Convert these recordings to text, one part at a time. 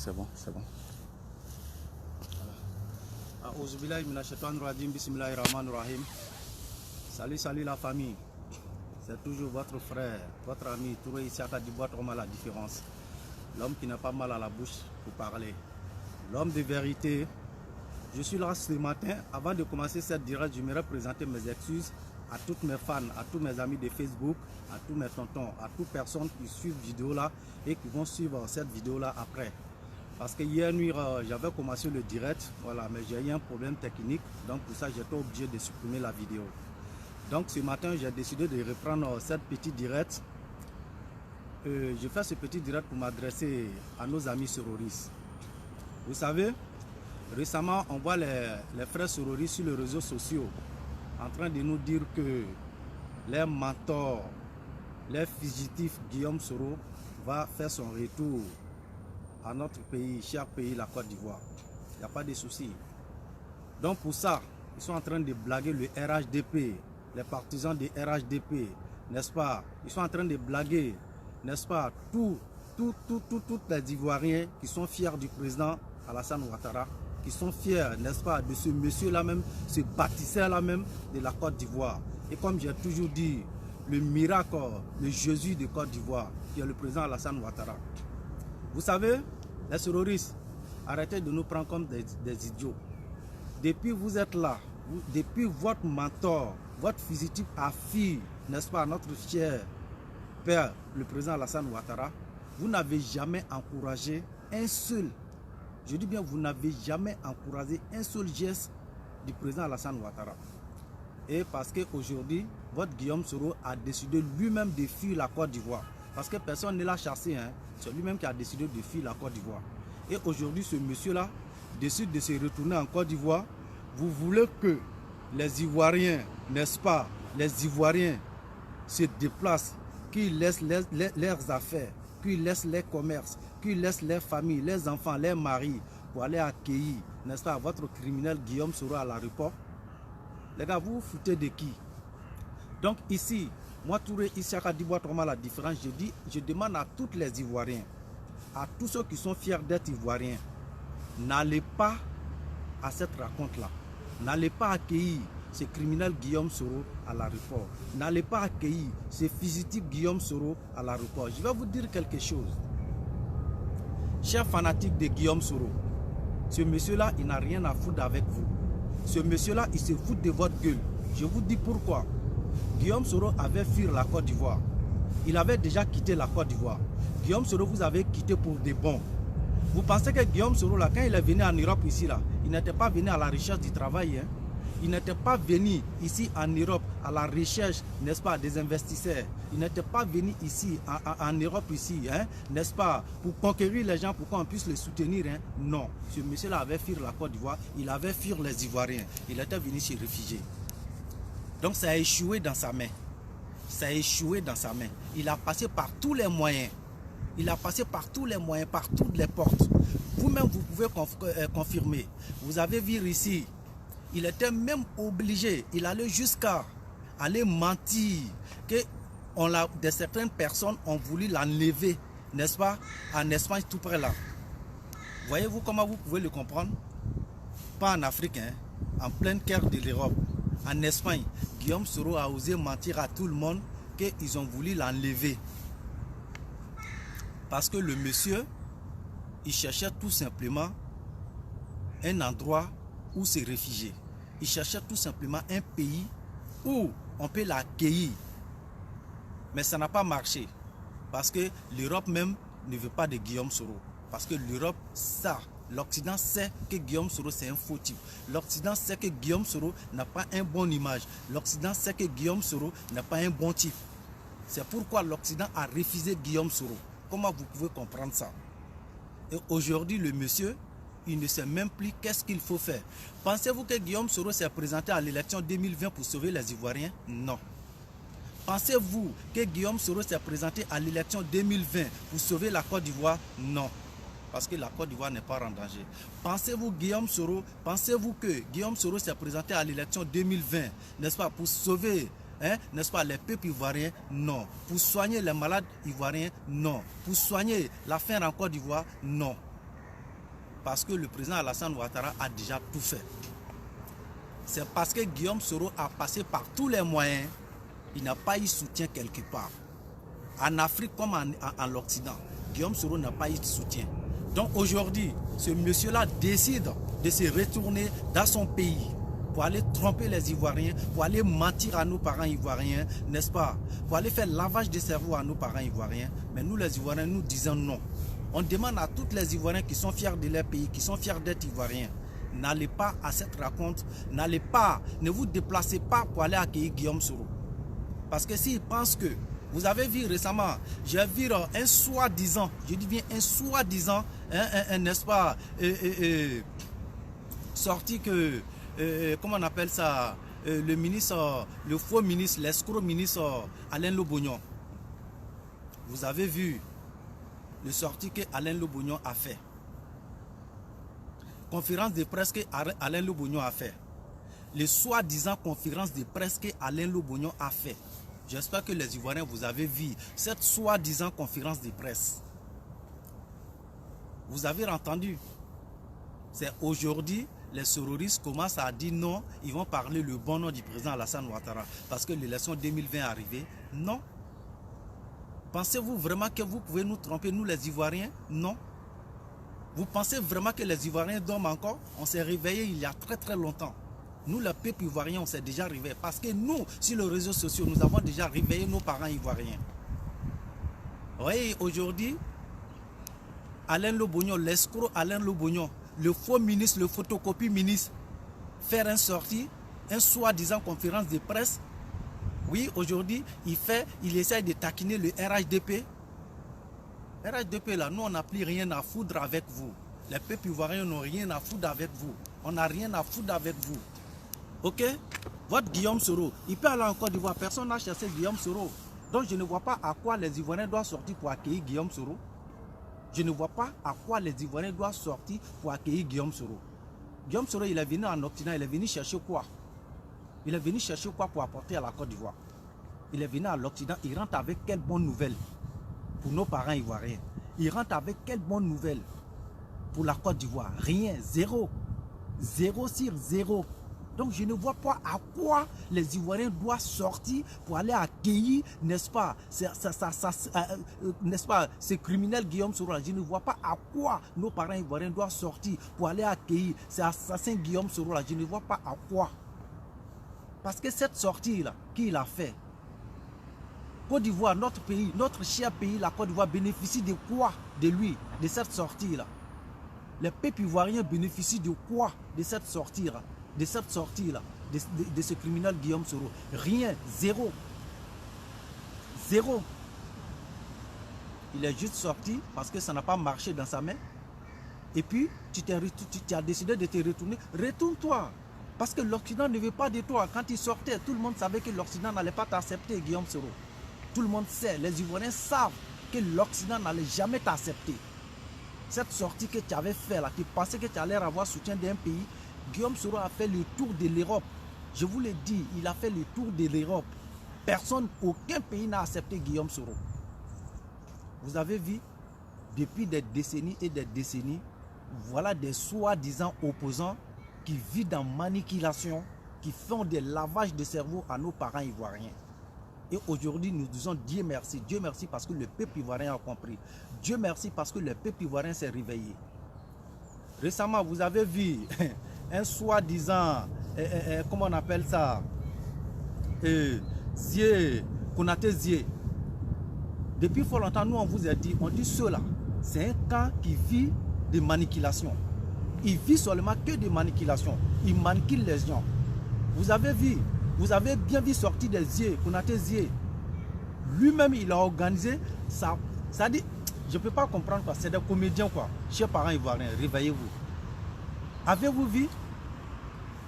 c'est bon, c'est bon. Salut la famille. C'est toujours votre frère, votre ami Touré Isiaka Dibois Troma la différence. L'homme qui n'a pas mal à la bouche pour parler. L'homme de vérité. Je suis là ce matin. Avant de commencer cette direct, je me présenter mes excuses à toutes mes fans, à tous mes amis de Facebook, à tous mes tontons, à toutes personnes qui suivent cette vidéo là et qui vont suivre cette vidéo là après. Parce que hier nuit, j'avais commencé le direct, voilà, mais j'ai eu un problème technique, donc pour ça j'étais obligé de supprimer la vidéo. Donc ce matin, j'ai décidé de reprendre cette petite direct. Je fais ce petit direct pour m'adresser à nos amis terroristes. Vous savez, récemment, on voit les frères terroristes sur les réseaux sociaux en train de nous dire que leur mentor, leur fugitif Guillaume Soro va faire son retour à notre pays, cher pays, la Côte d'Ivoire. Il n'y a pas de souci. Donc pour ça, ils sont en train de blaguer le RHDP, les partisans du RHDP, n'est-ce pas? Ils sont en train de blaguer, n'est-ce pas, tous les Ivoiriens qui sont fiers du président Alassane Ouattara, qui sont fiers, n'est-ce pas, de ce monsieur-là même, ce bâtisseur-là même de la Côte d'Ivoire. Et comme j'ai toujours dit, le miracle, le Jésus de Côte d'Ivoire, qui est le président Alassane Ouattara. Vous savez, les terroristes, arrêtez de nous prendre comme des idiots. Depuis vous êtes là, depuis votre mentor, votre fugitif a fui, n'est-ce pas, notre cher père, le président Alassane Ouattara, vous n'avez jamais encouragé un seul, je dis bien, vous n'avez jamais encouragé un seul geste du président Alassane Ouattara. Et parce qu'aujourd'hui, votre Guillaume Soro a décidé lui-même de fuir la Côte d'Ivoire. Parce que personne ne l'a chassé, hein. C'est lui-même qui a décidé de fuir la Côte d'Ivoire. Et aujourd'hui, ce monsieur-là décide de se retourner en Côte d'Ivoire. Vous voulez que les Ivoiriens, n'est-ce pas, les Ivoiriens se déplacent, qu'ils laissent leurs affaires, qu'ils laissent les commerces, qu'ils laissent les familles, les enfants, les maris, pour aller accueillir, n'est-ce pas, votre criminel Guillaume Soro à l'aéroport. Les gars, vous vous foutez de qui? Donc ici, moi Touré Isiaka Dibois Troma la différence, je demande à tous les Ivoiriens, à tous ceux qui sont fiers d'être Ivoiriens, n'allez pas à cette rencontre-là. N'allez pas accueillir ce criminel Guillaume Soro à l'aéroport. N'allez pas accueillir ce fugitif Guillaume Soro à l'aéroport. Je vais vous dire quelque chose. Chers fanatiques de Guillaume Soro, ce monsieur-là, il n'a rien à foutre avec vous. Ce monsieur-là, il se fout de votre gueule. Je vous dis pourquoi. Guillaume Soro avait fui la Côte d'Ivoire. Il avait déjà quitté la Côte d'Ivoire. Guillaume Soro, vous avez quitté pour des bons. Vous pensez que Guillaume Soro, là, quand il est venu en Europe ici, là, il n'était pas venu à la recherche du travail. Hein? Il n'était pas venu ici en Europe à la recherche, n'est-ce pas, des investisseurs. Il n'était pas venu ici, en Europe ici, hein, n'est-ce pas, pour conquérir les gens, pour qu'on puisse les soutenir. Hein? Non, ce monsieur-là avait fui la Côte d'Ivoire, il avait fui les Ivoiriens. Il était venu se réfugier. Donc ça a échoué dans sa main. Ça a échoué dans sa main. Il a passé par tous les moyens. Il a passé par tous les moyens, par toutes les portes. Vous-même, vous pouvez confirmer. Vous avez vu ici, il était même obligé, il allait jusqu'à aller mentir que certaines personnes ont voulu l'enlever, n'est-ce pas, en Espagne tout près là. Voyez-vous comment vous pouvez le comprendre? Pas en Afrique, hein, en plein cœur de l'Europe. En Espagne, Guillaume Soro a osé mentir à tout le monde qu'ils ont voulu l'enlever. Parce que le monsieur, il cherchait tout simplement un endroit où se réfugier. Il cherchait tout simplement un pays où on peut l'accueillir. Mais ça n'a pas marché. Parce que l'Europe même ne veut pas de Guillaume Soro. Parce que l'Europe, ça, l'Occident sait que Guillaume Soro c'est un faux type. L'Occident sait que Guillaume Soro n'a pas une bonne image. L'Occident sait que Guillaume Soro n'a pas un bon type. C'est pourquoi l'Occident a refusé Guillaume Soro. Comment vous pouvez comprendre ça? Et aujourd'hui, le monsieur, il ne sait même plus qu'est-ce qu'il faut faire. Pensez-vous que Guillaume Soro s'est présenté à l'élection 2020 pour sauver les Ivoiriens? Non. Pensez-vous que Guillaume Soro s'est présenté à l'élection 2020 pour sauver la Côte d'Ivoire? Non. Parce que la Côte d'Ivoire n'est pas en danger. Pensez-vous que Guillaume Soro s'est présenté à l'élection 2020, n'est-ce pas, pour sauver, hein, n'est-ce pas, les peuples ivoiriens? Non. Pour soigner les malades ivoiriens? Non. Pour soigner la faim en Côte d'Ivoire? Non. parce que le président Alassane Ouattara a déjà tout fait. C'est parce que Guillaume Soro a passé par tous les moyens, il n'a pas eu soutien quelque part. En Afrique comme en l'Occident, Guillaume Soro n'a pas eu de soutien. Donc aujourd'hui, ce monsieur-là décide de se retourner dans son pays pour aller tromper les Ivoiriens, pour aller mentir à nos parents ivoiriens, n'est-ce pas? Pour aller faire lavage de cerveau à nos parents ivoiriens. Mais nous les Ivoiriens, nous disons non. On demande à tous les Ivoiriens qui sont fiers de leur pays, qui sont fiers d'être Ivoiriens, n'allez pas à cette rencontre, ne vous déplacez pas pour aller accueillir Guillaume Soro. Parce que s'ils pensent que, vous avez vu récemment, j'ai vu un soi-disant, je dis bien un soi-disant, n'est-ce pas, sorti que, comment on appelle ça, le ministre, le faux ministre, l'escroc ministre Alain Lobognon. Vous avez vu le sorti que Alain Lobognon a fait. Conférence de presse que Alain Lobognon a fait. Le soi-disant conférence de presse que Alain Lobognon a fait. J'espère que les Ivoiriens, vous avez vu cette soi-disant conférence de presse. Vous avez entendu. C'est aujourd'hui, les terroristes commencent à dire non, ils vont parler le bon nom du président Alassane Ouattara. Parce que l'élection 2020 est arrivée. Non. Pensez-vous vraiment que vous pouvez nous tromper, nous les Ivoiriens? Non. Vous pensez vraiment que les Ivoiriens dorment encore? On s'est réveillé il y a très longtemps. Nous, le peuple ivoirien, on s'est déjà réveillé. Parce que nous, sur les réseaux sociaux, nous avons déjà réveillé nos parents ivoiriens. Vous voyez, aujourd'hui, Alain Lobognon, l'escroc Alain Lobognon, le faux ministre, le photocopie ministre, faire une sortie, un soi-disant conférence de presse. Oui, aujourd'hui, il essaie de taquiner le RHDP. RHDP, là, nous, on n'a plus rien à foutre avec vous. Les peuples ivoiriens n'ont rien à foutre avec vous. On n'a rien à foutre avec vous. Ok? Votre Guillaume Soro, il peut aller en Côte d'Ivoire. Personne n'a chassé Guillaume Soro. Donc, je ne vois pas à quoi les Ivoiriens doivent sortir pour accueillir Guillaume Soro. Je ne vois pas à quoi les Ivoiriens doivent sortir pour accueillir Guillaume Soro. Guillaume Soro, il est venu en Occident, il est venu chercher quoi? Il est venu chercher quoi pour apporter à la Côte d'Ivoire? Il est venu à l'Occident, il rentre avec quelle bonne nouvelle pour nos parents ivoiriens? Il rentre avec quelle bonne nouvelle pour la Côte d'Ivoire? Rien, zéro. Zéro sur zéro. Donc je ne vois pas à quoi les Ivoiriens doivent sortir pour aller accueillir, n'est-ce pas, n'est-ce pas, ce criminel Guillaume Soro. Je ne vois pas à quoi nos parents ivoiriens doivent sortir pour aller accueillir cet assassin Guillaume Soro. Je ne vois pas à quoi. Parce que cette sortie-là, qu'il a fait, Côte d'Ivoire, notre pays, notre cher pays, la Côte d'Ivoire, bénéficie de quoi de lui, de cette sortie-là? Les peuples ivoiriens bénéficient de quoi de cette sortie-là? De cette sortie-là, de ce criminel Guillaume Soro? Rien, zéro. Zéro. Il est juste sorti parce que ça n'a pas marché dans sa main. Et puis, tu as décidé de te retourner. Retourne-toi. Parce que l'Occident ne veut pas de toi. Quand il sortait, tout le monde savait que l'Occident n'allait pas t'accepter, Guillaume Soro. Tout le monde sait, les Ivoiriens savent que l'Occident n'allait jamais t'accepter. Cette sortie que tu avais fait là, tu pensais que tu allais avoir soutien d'un pays. Guillaume Soro a fait le tour de l'Europe. Je vous l'ai dit, il a fait le tour de l'Europe. Personne, aucun pays n'a accepté Guillaume Soro. Vous avez vu, depuis des décennies et des décennies, voilà des soi-disant opposants qui vivent dans manipulation, qui font des lavages de cerveau à nos parents ivoiriens. Et aujourd'hui, nous disons Dieu merci. Dieu merci parce que le peuple ivoirien a compris. Dieu merci parce que le peuple ivoirien s'est réveillé. Récemment, vous avez vu un soi-disant, comment on appelle ça, Zié, Konaté Zié. Depuis fort longtemps, nous on vous a dit, on dit cela, c'est un camp qui vit de manipulation. Il vit seulement que de manipulation. Il manipule les gens. Vous avez vu, vous avez bien vu sortir des Zié, Konaté Zié. Lui-même, il a organisé ça. Ça dit, je ne peux pas comprendre quoi. C'est des comédiens quoi. Chers parents ivoiriens, réveillez-vous. Avez-vous vu?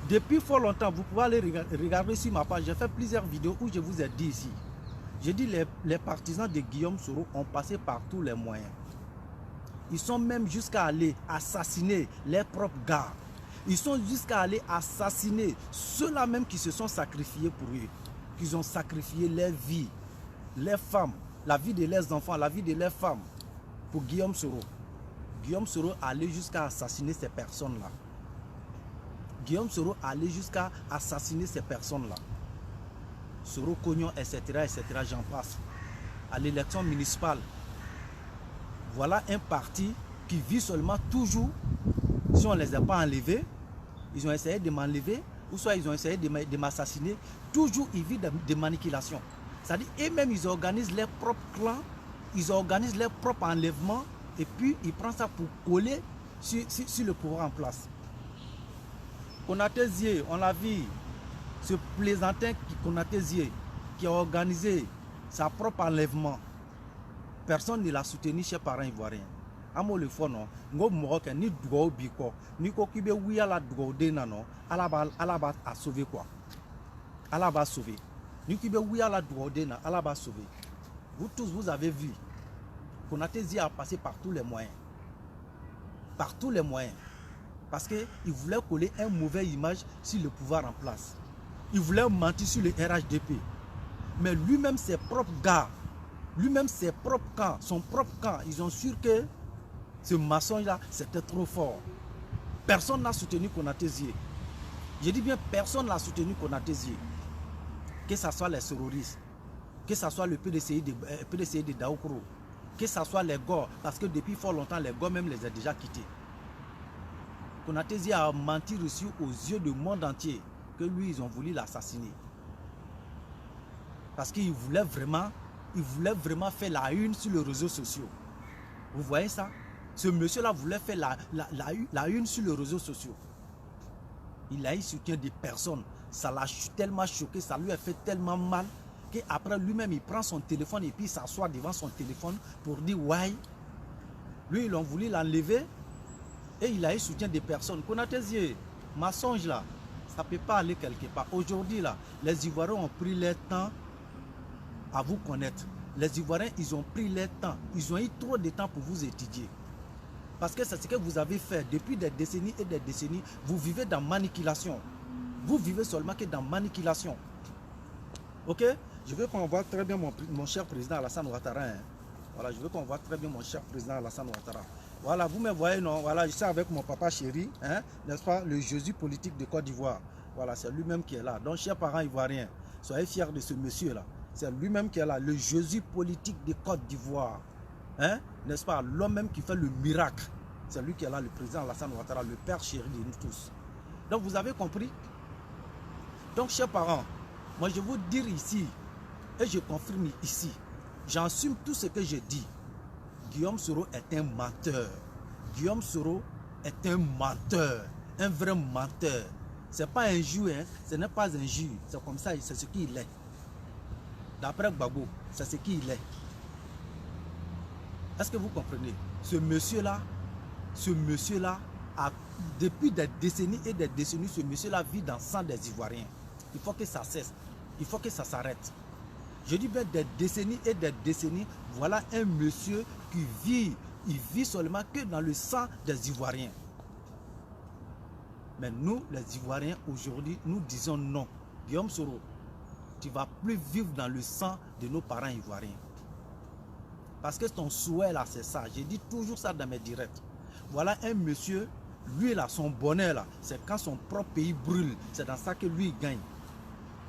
Depuis fort longtemps, vous pouvez aller regarder sur ma page. J'ai fait plusieurs vidéos où je vous ai dit ici. J'ai dit les partisans de Guillaume Soro ont passé par tous les moyens. Ils sont même jusqu'à aller assassiner leurs propres gars. Ils sont jusqu'à aller assassiner ceux-là même qui se sont sacrifiés pour eux. Qui ont sacrifié leur vie, leurs femmes, la vie de leurs enfants, la vie de leurs femmes pour Guillaume Soro. Guillaume Soro allait jusqu'à assassiner ces personnes-là. Guillaume Soro allait jusqu'à assassiner ces personnes-là. Soro Cognon, etc., etc., j'en passe. À l'élection municipale, voilà un parti qui vit seulement toujours, si on ne les a pas enlevés, ils ont essayé de m'enlever, ou soit ils ont essayé de m'assassiner, toujours ils vivent de manipulation. C'est-à-dire, eux-mêmes, ils organisent leurs propres clans, ils organisent leurs propres enlèvements, et puis ils prennent ça pour coller sur le pouvoir en place. Konaté Zié, on l'a vu, ce plaisantin Konaté Zié, qui a organisé sa propre enlèvement. Personne ne l'a soutenu chez parents ivoiriens. Amo le fond non, ngo moque ni dougo biko, ni ko kibe ouya la dougo de nano, alaba a sauvé quoi. Alaba sauvé. Ni kibe ouya la dougo de na, alaba sauvé. Vous tous vous avez vu, Konaté Zié a passé par tous les moyens. Par tous les moyens. Parce qu'il voulait coller une mauvaise image sur le pouvoir en place. Il voulait mentir sur le RHDP. Mais lui-même, ses propres gars, lui-même, ses propres camps, son propre camp, ils ont su que ce maçon-là, c'était trop fort. Personne n'a soutenu Konaté Zié. Je dis bien, personne n'a soutenu Konaté Zié. Que ce soit les terroristes, que ce soit le PDCI de Daoukro, que ce soit les Gors, parce que depuis fort longtemps, les Gors même les a déjà quittés. Konaté Zié a menti reçu aux yeux du monde entier que lui, ils ont voulu l'assassiner. Parce qu'il voulait vraiment faire la une sur les réseaux sociaux. Vous voyez ça? Ce monsieur-là voulait faire la une sur les réseaux sociaux. Il a eu soutien des personnes. Ça l'a tellement choqué, ça lui a fait tellement mal qu'après lui-même, il prend son téléphone et puis il s'assoit devant son téléphone pour dire ouais. Lui, ils ont voulu l'enlever. Et il a eu soutien des personnes. Konaté Zié, mensonge là, ça ne peut pas aller quelque part. Aujourd'hui là, les Ivoiriens ont pris leur temps à vous connaître. Les Ivoiriens, ils ont pris leur temps. Ils ont eu trop de temps pour vous étudier. Parce que c'est ce que vous avez fait depuis des décennies et des décennies. Vous vivez dans manipulation. Vous vivez seulement que dans manipulation. Ok? Je veux qu'on voit très bien mon cher président Alassane Ouattara. Hein. Voilà, je veux qu'on voit très bien mon cher président Alassane Ouattara. Voilà, vous me voyez, non? Voilà, je suis avec mon papa chéri, hein, n'est-ce pas? Le Jésus politique de Côte d'Ivoire. Voilà, c'est lui-même qui est là. Donc, chers parents ivoiriens, soyez fiers de ce monsieur-là. C'est lui-même qui est là, le Jésus politique de Côte d'Ivoire. Hein? N'est-ce pas? L'homme même qui fait le miracle. C'est lui qui est là, le président Alassane Ouattara, le père chéri de nous tous. Donc, vous avez compris? Donc, chers parents, moi, je vais vous dire ici, et je confirme ici, j'assume tout ce que je dis. Guillaume Soro est un menteur. Guillaume Soro est un menteur. Un vrai menteur. Ce n'est pas un jus, hein? Ce n'est pas un jus. C'est comme ça, c'est ce qu'il est. D'après Gbagbo, c'est ce qu'il est. Est-ce que vous comprenez? Ce monsieur-là, depuis des décennies et des décennies, ce monsieur-là vit dans le sang des Ivoiriens. Il faut que ça cesse. Il faut que ça s'arrête. Je dis bien des décennies et des décennies, voilà un monsieur qui vit, il vit seulement que dans le sang des Ivoiriens. Mais nous, les Ivoiriens, aujourd'hui, nous disons non. Guillaume Soro, tu ne vas plus vivre dans le sang de nos parents ivoiriens. Parce que ton souhait là, c'est ça. Je dis toujours ça dans mes directs. Voilà un monsieur, lui là, son bonheur là, c'est quand son propre pays brûle. C'est dans ça que lui il gagne.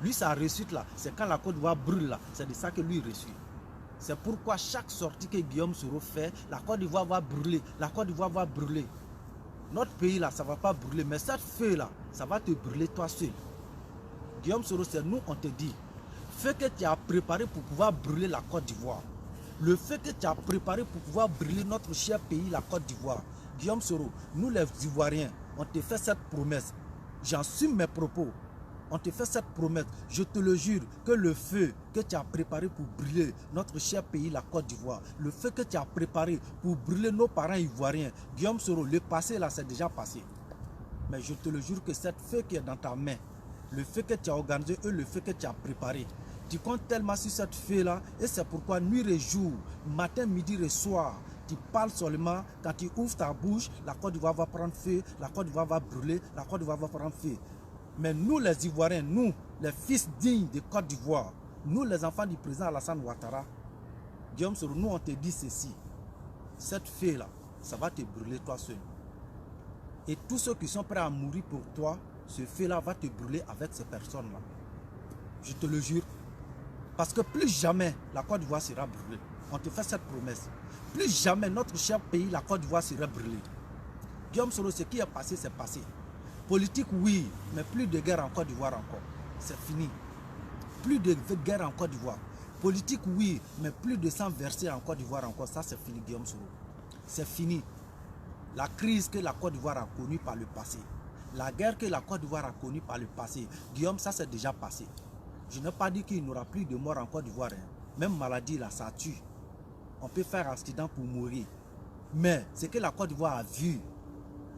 Lui, sa réussite là, c'est quand la Côte d'Ivoire brûle là, c'est de ça que lui réussit. C'est pourquoi chaque sortie que Guillaume Soro fait, la Côte d'Ivoire va brûler, la Côte d'Ivoire va brûler. Notre pays là, ça ne va pas brûler, mais cette feu là, ça va te brûler toi seul. Guillaume Soro, c'est nous, on te dit, fais que tu as préparé pour pouvoir brûler la Côte d'Ivoire. Le fait que tu as préparé pour pouvoir brûler notre cher pays, la Côte d'Ivoire. Guillaume Soro, nous les Ivoiriens, on te fait cette promesse. J'assume mes propos. On te fait cette promesse, je te le jure, que le feu que tu as préparé pour brûler notre cher pays, la Côte d'Ivoire, le feu que tu as préparé pour brûler nos parents ivoiriens, Guillaume Soro, le passé là, c'est déjà passé. Mais je te le jure que cette feu qui est dans ta main, le feu que tu as organisé et le feu que tu as préparé, tu comptes tellement sur cette feu là, et c'est pourquoi nuit et jour, matin, midi et soir, tu parles seulement, quand tu ouvres ta bouche, la Côte d'Ivoire va prendre feu, la Côte d'Ivoire va brûler, la Côte d'Ivoire va prendre feu. Mais nous les Ivoiriens, nous les fils dignes de Côte d'Ivoire, nous les enfants du président Alassane Ouattara, Guillaume Soro, nous on te dit ceci, cette fée là, ça va te brûler toi seul. Et tous ceux qui sont prêts à mourir pour toi, ce feu-là va te brûler avec ces personnes-là. Je te le jure. Parce que plus jamais la Côte d'Ivoire sera brûlée. On te fait cette promesse. Plus jamais notre cher pays, la Côte d'Ivoire, sera brûlée. Guillaume Soro, ce qui est passé, c'est passé. Politique, oui, mais plus de guerre en Côte d'Ivoire encore. C'est fini. Plus de guerre en Côte d'Ivoire. Politique, oui, mais plus de sang versé en Côte d'Ivoire encore. Ça, c'est fini, Guillaume Soro. C'est fini. La crise que la Côte d'Ivoire a connue par le passé. La guerre que la Côte d'Ivoire a connue par le passé. Guillaume, ça, c'est déjà passé. Je n'ai pas dit qu'il n'y aura plus de morts en Côte d'Ivoire. Hein. Même maladie, là, ça tue. On peut faire accident pour mourir. Mais ce que la Côte d'Ivoire a vu,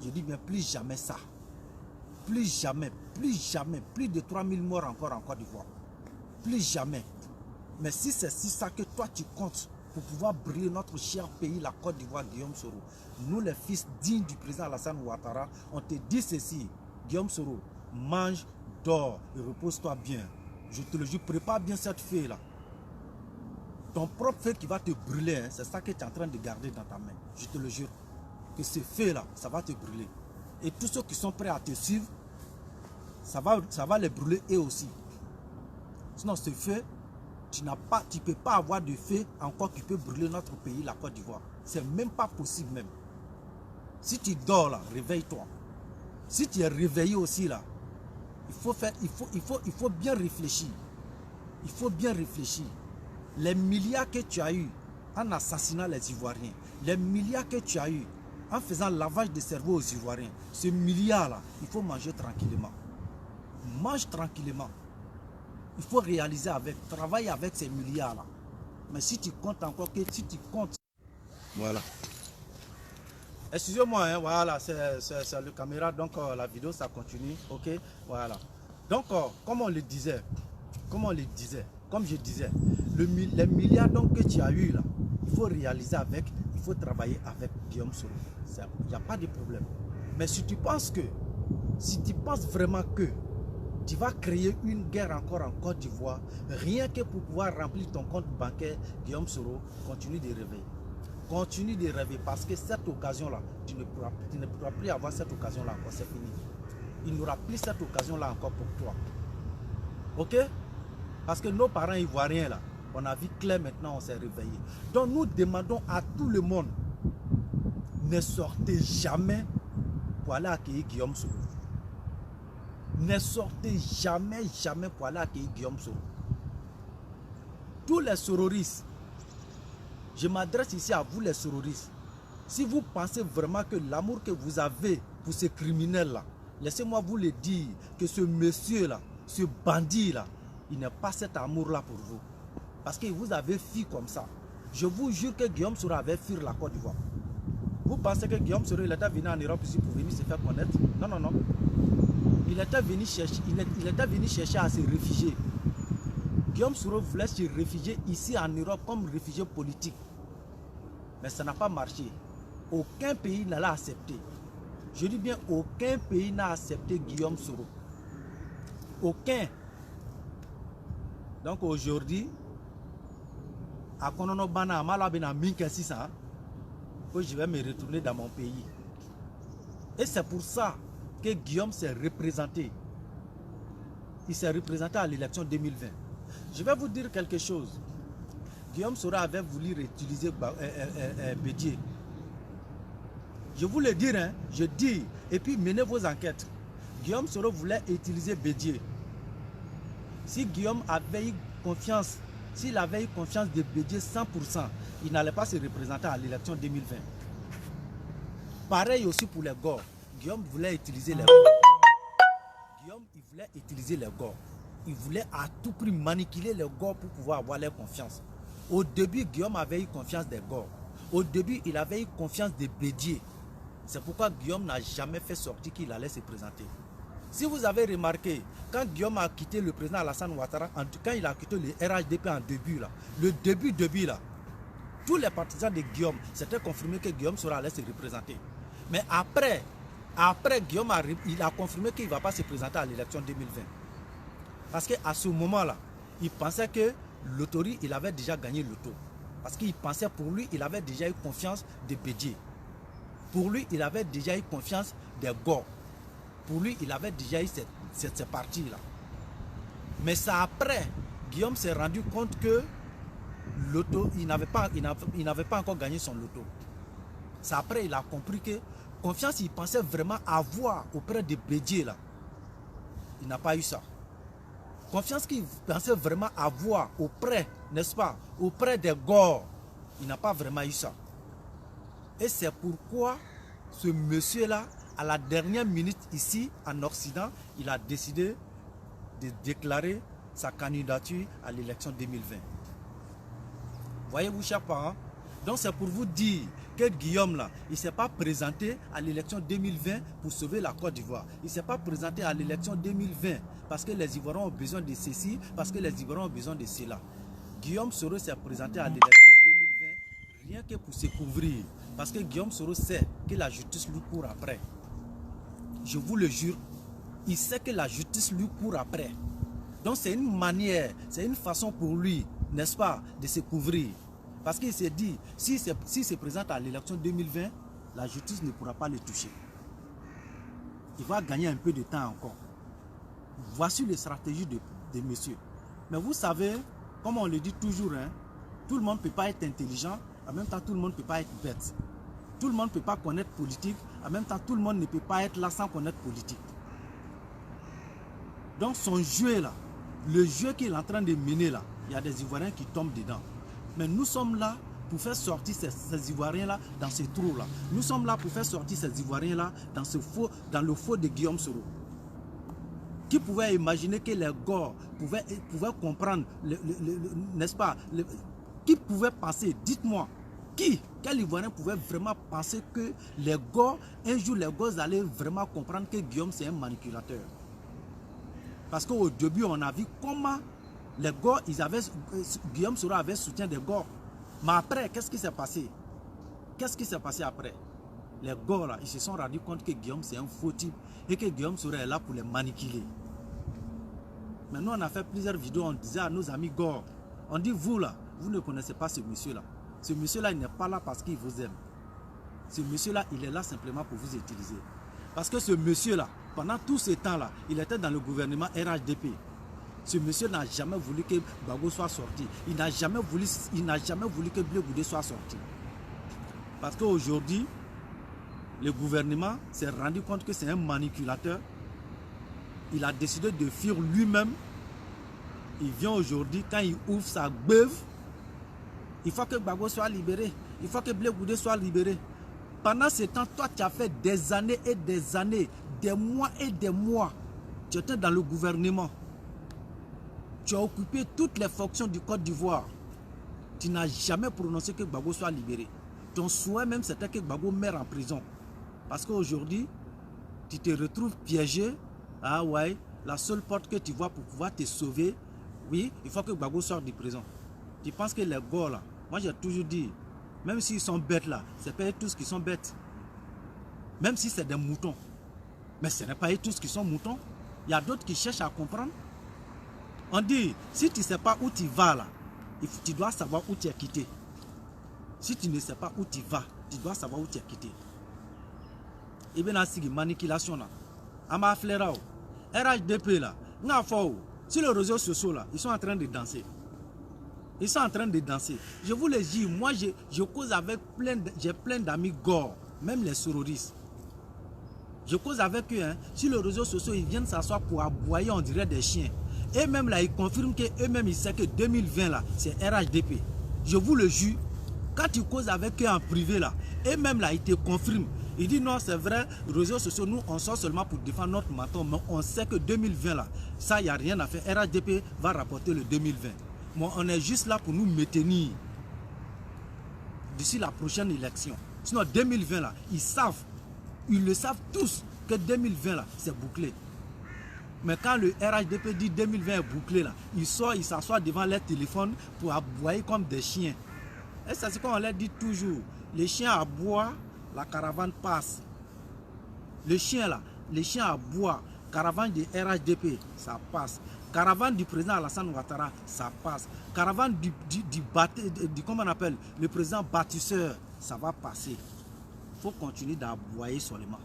je dis bien plus jamais ça. Plus jamais, plus de 3000 morts encore en Côte d'Ivoire. Plus jamais. Mais si c'est ça que toi tu comptes pour pouvoir brûler notre cher pays, la Côte d'Ivoire, Guillaume Soro, nous les fils dignes du président Alassane Ouattara, on te dit ceci, Guillaume Soro, mange, dors et repose-toi bien. Je te le jure, prépare bien cette feuille-là. Ton propre feu qui va te brûler, hein, c'est ça que tu es en train de garder dans ta main. Je te le jure. Que ce feu-là, ça va te brûler. Et tous ceux qui sont prêts à te suivre, ça va les brûler eux aussi. Sinon, ce feu, tu ne peux pas avoir de feu encore qui peut brûler notre pays, la Côte d'Ivoire. C'est même pas possible même. Si tu dors là, réveille-toi. Si tu es réveillé aussi là, il faut bien réfléchir. Il faut bien réfléchir. Les milliards que tu as eu en assassinant les Ivoiriens, les milliards que tu as eu en faisant lavage de cerveau aux Ivoiriens, ce milliard-là, il faut manger tranquillement. Mange tranquillement. Il faut réaliser avec, travailler avec ces milliards-là. Mais si tu comptes encore, si tu comptes... Voilà. Excusez-moi, hein, voilà, c'est le caméra, donc la vidéo, ça continue, ok, voilà. Donc, comme je disais, comme je disais, les milliards donc, que tu as eu là, il faut réaliser avec, il faut travailler avec Guillaume Soro. Il n'y a pas de problème. Mais si tu penses vraiment que tu vas créer une guerre encore en Côte d'Ivoire, rien que pour pouvoir remplir ton compte bancaire, Guillaume Soro, continue de rêver. Continue de rêver parce que cette occasion-là, tu ne pourras plus avoir cette occasion-là encore, c'est fini. Il n'y aura plus cette occasion-là encore pour toi. Ok? Parce que nos parents ivoiriens, là, on a vu clair maintenant, on s'est réveillé. Donc nous demandons à tout le monde, ne sortez jamais pour aller accueillir Guillaume Soro. Ne sortez jamais pour aller accueillir Guillaume Soro. Tous les sororistes, je m'adresse ici à vous les sororistes. Si vous pensez vraiment que l'amour que vous avez pour ces criminels-là, laissez-moi vous le dire, que ce monsieur-là, ce bandit-là, il n'a pas cet amour-là pour vous. Parce que vous avez fui comme ça. Je vous jure que Guillaume Soro avait fui la Côte d'Ivoire. Vous pensez que Guillaume Soro, il était venu en Europe ici pour venir se faire connaître? Non, non, non. Il était venu chercher à se réfugier. Guillaume Soro voulait se réfugier ici en Europe comme réfugié politique. Mais ça n'a pas marché. Aucun pays ne l'a accepté. Je dis bien, aucun pays n'a accepté Guillaume Soro. Aucun. Donc aujourd'hui, à Kononobana, Malabena, Minkasisa, que je vais me retourner dans mon pays. Et c'est pour ça que Guillaume s'est représenté. Il s'est représenté à l'élection 2020. Je vais vous dire quelque chose. Guillaume Soro avait voulu réutiliser Bédié. Je vous le dis, hein, je dis, et puis menez vos enquêtes. Guillaume Soro voulait utiliser Bédié. Si Guillaume avait eu confiance, s'il avait eu confiance de Bédié 100%, il n'allait pas se représenter à l'élection 2020. Pareil aussi pour les Gors. Guillaume voulait utiliser les Gors. Guillaume, il voulait utiliser les Gors. Il voulait à tout prix manipuler les Gors pour pouvoir avoir leur confiance. Au début, Guillaume avait eu confiance des Gors. Au début, il avait eu confiance des Bédié. C'est pourquoi Guillaume n'a jamais fait sortir qu'il allait se présenter. Si vous avez remarqué, quand Guillaume a quitté le président Alassane Ouattara, quand il a quitté le RHDP en début, là, le début là, tous les partisans de Guillaume s'étaient confirmés que Guillaume Soro allait se représenter. Mais après Guillaume il a confirmé qu'il ne va pas se présenter à l'élection 2020. Parce qu'à ce moment-là, il pensait que l'autorité, il avait déjà gagné l'auto. Parce qu'il pensait pour lui, il avait déjà eu confiance de Bédié. Pour lui, il avait déjà eu confiance des Gor. Pour lui, il avait déjà eu cette partie-là. Mais c'est après, Guillaume s'est rendu compte que l'auto, il n'avait pas encore gagné son loto. C'est après, il a compris que confiance, il pensait vraiment avoir auprès de Bédier là. Il n'a pas eu ça. Confiance qu'il pensait vraiment avoir auprès, n'est-ce pas, auprès des Gor, il n'a pas vraiment eu ça. Et c'est pourquoi ce monsieur-là, à la dernière minute ici, en Occident, il a décidé de déclarer sa candidature à l'élection 2020. Voyez-vous, chers parents? Donc c'est pour vous dire que Guillaume là, il ne s'est pas présenté à l'élection 2020 pour sauver la Côte d'Ivoire. Il ne s'est pas présenté à l'élection 2020 parce que les Ivoiriens ont besoin de ceci, parce que les Ivoiriens ont besoin de cela. Guillaume Soro s'est présenté à l'élection 2020 rien que pour se couvrir. Parce que Guillaume Soro sait que la justice lui court après. Je vous le jure, il sait que la justice lui court après. Donc c'est une manière, c'est une façon pour lui, n'est-ce pas, de se couvrir. Parce qu'il s'est dit, s'il se présente à l'élection 2020, la justice ne pourra pas le toucher. Il va gagner un peu de temps encore. Voici les stratégies de monsieur. Mais vous savez, comme on le dit toujours, hein, tout le monde ne peut pas être intelligent, en même temps tout le monde ne peut pas être bête. Tout le monde ne peut pas connaître politique, en même temps tout le monde ne peut pas être là sans connaître politique. Donc son jeu là, le jeu qu'il est en train de mener là, il y a des Ivoiriens qui tombent dedans. Mais nous sommes là pour faire sortir ces Ivoiriens-là dans ces trous-là. Nous sommes là pour faire sortir ces Ivoiriens-là dans le faux de Guillaume Soro. Qui pouvait imaginer que les Gor pouvaient comprendre, n'est-ce pas, qui pouvait penser, dites-moi, quel Ivoirien pouvait vraiment penser que les Gor, un jour les Gor allaient vraiment comprendre que Guillaume c'est un manipulateur. Parce qu'au début on a vu comment les Gor, Guillaume Soro avait soutien des Gor. Mais après, qu'est-ce qui s'est passé? Qu'est-ce qui s'est passé après? Les Gor là, ils se sont rendus compte que Guillaume c'est un faux type et que Guillaume Soro est là pour les manipuler. Maintenant, on a fait plusieurs vidéos, on disait à nos amis Gor, on dit vous là, vous ne connaissez pas ce monsieur-là. Ce monsieur-là, il n'est pas là parce qu'il vous aime. Ce monsieur-là, il est là simplement pour vous utiliser. Parce que ce monsieur-là, pendant tout ce temps-là, il était dans le gouvernement RHDP. Ce monsieur n'a jamais voulu que Gbagbo soit sorti. Il n'a jamais voulu que Blé Goudé soit sorti. Parce qu'aujourd'hui, le gouvernement s'est rendu compte que c'est un manipulateur. Il a décidé de fuir lui-même. Il vient aujourd'hui, quand il ouvre sa beuve, il faut que Gbagbo soit libéré. Il faut que Blé Goudé soit libéré. Pendant ce temps, toi, tu as fait des années et des années, des mois et des mois. Tu étais dans le gouvernement. Tu as occupé toutes les fonctions du Côte d'Ivoire. Tu n'as jamais prononcé que Gbagbo soit libéré. Ton souhait même, c'était que Gbagbo meure en prison. Parce qu'aujourd'hui, tu te retrouves piégé. Ah ouais, la seule porte que tu vois pour pouvoir te sauver, oui, il faut que Gbagbo sorte de prison. Tu penses que les Gor là, moi j'ai toujours dit, même s'ils sont bêtes là, c'est pas eux tous qui sont bêtes. Même si c'est des moutons. Mais ce n'est pas eux tous qui sont moutons. Il y a d'autres qui cherchent à comprendre. On dit, si tu ne sais pas où tu vas là, tu dois savoir où tu es quitté. Si tu ne sais pas où tu vas, tu dois savoir où tu es quitté. Et bien, c'est une manipulation là. Ama Flera, RHDP là, sur les réseaux sociaux là, ils sont en train de danser. Ils sont en train de danser. Je vous le dis, moi je cause avec j'ai plein d'amis Gor, même les sororistes. Je cause avec eux, hein. Sur les réseaux sociaux, ils viennent s'asseoir pour aboyer, on dirait des chiens. Et même là, ils confirment qu'eux-mêmes, ils savent que 2020 là, c'est RHDP. Je vous le jure, quand tu causes avec eux en privé là, et même là, ils te confirment. Ils disent non, c'est vrai, les réseaux sociaux, nous, on sort seulement pour défendre notre menton, mais on sait que 2020 là, ça, il n'y a rien à faire. RHDP va rapporter le 2020. Bon, on est juste là pour nous maintenir d'ici la prochaine élection. Sinon, 2020 là, ils le savent tous que 2020 là, c'est bouclé. Mais quand le RHDP dit 2020 est bouclé là, ils s'assoient devant leur téléphone pour aboyer comme des chiens. Et c'est ce qu'on leur dit toujours. Les chiens aboient, la caravane passe. Les chiens là, les chiens aboient. Caravane du RHDP, ça passe. Caravane du président Alassane Ouattara, ça passe. Caravane comment on appelle, le président bâtisseur, ça va passer. Il faut continuer d'aboyer seulement.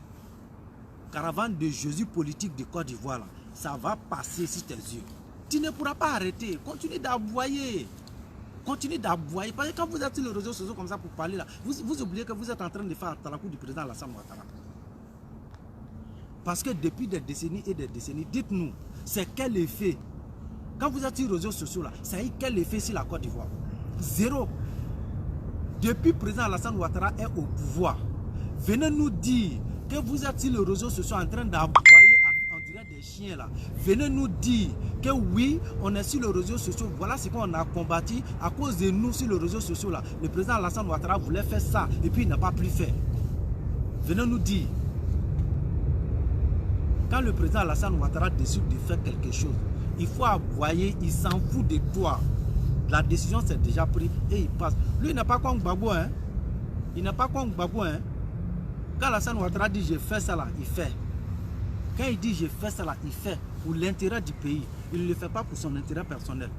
Caravane de Jésus politique de Côte d'Ivoire, ça va passer sur tes yeux. Tu ne pourras pas arrêter. Continue d'aboyer. Continue d'aboyer. Parce que quand vous êtes sur les réseaux sociaux comme ça pour parler là, vous oubliez que vous êtes en train de faire la cour du président Alassane Ouattara. Parce que depuis des décennies et des décennies, dites-nous, c'est quel effet? Quand vous êtes sur les réseaux sociaux là, ça a eu quel effet sur la Côte d'Ivoire? Zéro. Depuis le président Alassane Ouattara est au pouvoir, venez nous dire que vous êtes sur les réseaux sociaux en train d'aboyer, on dirait des chiens là. Venez nous dire que oui, on est sur les réseaux sociaux, voilà ce qu'on a combattu à cause de nous sur les réseaux sociaux là. Le président Alassane Ouattara voulait faire ça et puis il n'a pas pu faire. Venez nous dire. Quand le président Alassane Ouattara décide de faire quelque chose, il faut aboyer, il s'en fout de toi. La décision s'est déjà prise et il passe. Lui, il n'a pas comme Gbagbo, hein. Il n'a pas comme Gbagbo, hein. Quand Alassane Ouattara dit je fais ça là, il fait. Quand il dit je fais ça là, il fait pour l'intérêt du pays. Il ne le fait pas pour son intérêt personnel.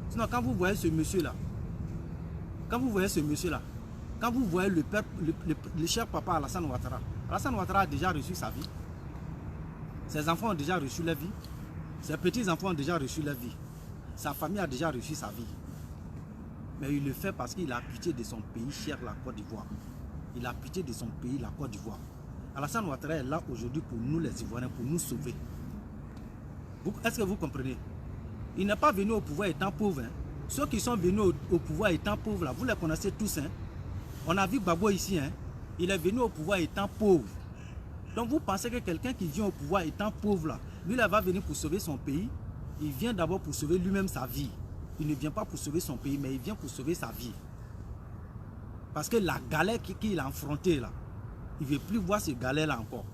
Sinon, quand vous voyez ce monsieur là, quand vous voyez le cher papa Alassane Ouattara a déjà reçu sa vie. Ses enfants ont déjà reçu leur vie. Ses petits-enfants ont déjà reçu leur vie. Sa famille a déjà reçu sa vie. Mais il le fait parce qu'il a pitié de son pays cher, la Côte d'Ivoire. Il a pitié de son pays, la Côte d'Ivoire. Alassane Ouattara est là aujourd'hui pour nous les Ivoiriens, pour nous sauver. Est-ce que vous comprenez? Il n'est pas venu au pouvoir étant pauvre. Hein. Ceux qui sont venus au pouvoir étant pauvres, là, vous les connaissez tous. Hein. On a vu Gbagbo ici. Hein. Il est venu au pouvoir étant pauvre. Donc vous pensez que quelqu'un qui vient au pouvoir étant pauvre, là, lui, il va venir pour sauver son pays. Il vient d'abord pour sauver lui-même sa vie. Il ne vient pas pour sauver son pays, mais il vient pour sauver sa vie. Parce que la galère qu'il a affrontée, là, il ne veut plus voir ce galère-là encore.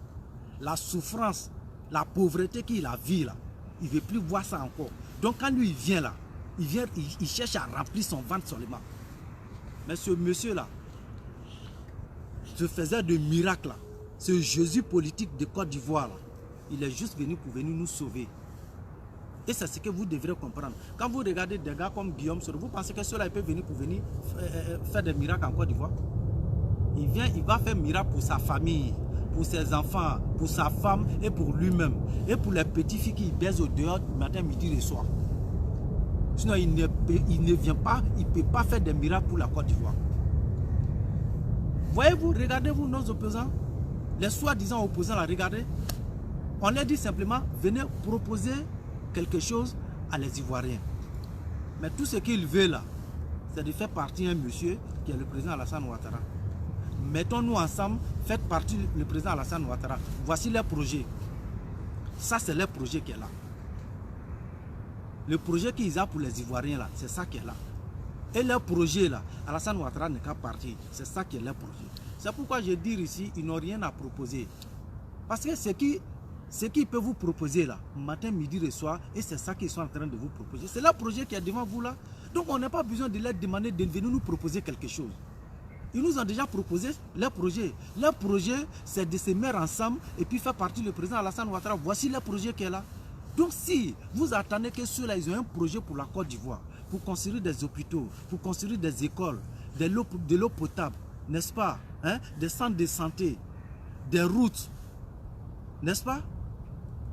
La souffrance, la pauvreté qu'il a vue, là, il ne veut plus voir ça encore. Donc quand lui, il vient là, il cherche à remplir son ventre seulement. Mais ce monsieur-là, se faisait de miracles, là. Ce Jésus politique de Côte d'Ivoire, il est juste venu pour venir nous sauver. Et c'est ce que vous devrez comprendre. Quand vous regardez des gars comme Guillaume Soro, vous pensez que ceux-là peuvent venir pour venir faire des miracles en Côte d'Ivoire? Il vient, il va faire miracle pour sa famille, pour ses enfants, pour sa femme et pour lui-même. Et pour les petites filles qui baisent au dehors matin, midi et soir. Sinon, il ne vient pas, il ne peut pas faire des miracles pour la Côte d'Ivoire. Voyez-vous, regardez-vous nos opposants. Les soi-disant opposants, là, regardez. On leur dit simplement, venez proposer quelque chose à les Ivoiriens. Mais tout ce qu'ils veulent là, c'est de faire partie un monsieur qui est le président Alassane Ouattara. Mettons-nous ensemble, faites partie le président Alassane Ouattara. Voici leur projet. Ça, c'est leur projet qui est là. Le projet qu'ils ont pour les Ivoiriens là, c'est ça qui est là. Et leur projet là, Alassane Ouattara n'est qu'à partir. C'est ça qui est leur projet. C'est pourquoi je dis ici, ils n'ont rien à proposer. Parce que ce qu'ils peuvent vous proposer là, matin, midi et soir, et c'est ça qu'ils sont en train de vous proposer. C'est leur projet qui est devant vous là. Donc on n'a pas besoin de leur demander de venir nous proposer quelque chose. Ils nous ont déjà proposé leur projet. Leur projet, c'est de se mettre ensemble et puis faire partie du président Alassane Ouattara. Voici leur projet qui est là. Donc si vous attendez que ceux-là, ils ont un projet pour la Côte d'Ivoire, pour construire des hôpitaux, pour construire des écoles, de l'eau potable, n'est-ce pas, hein? Des centres de santé, des routes, n'est-ce pas,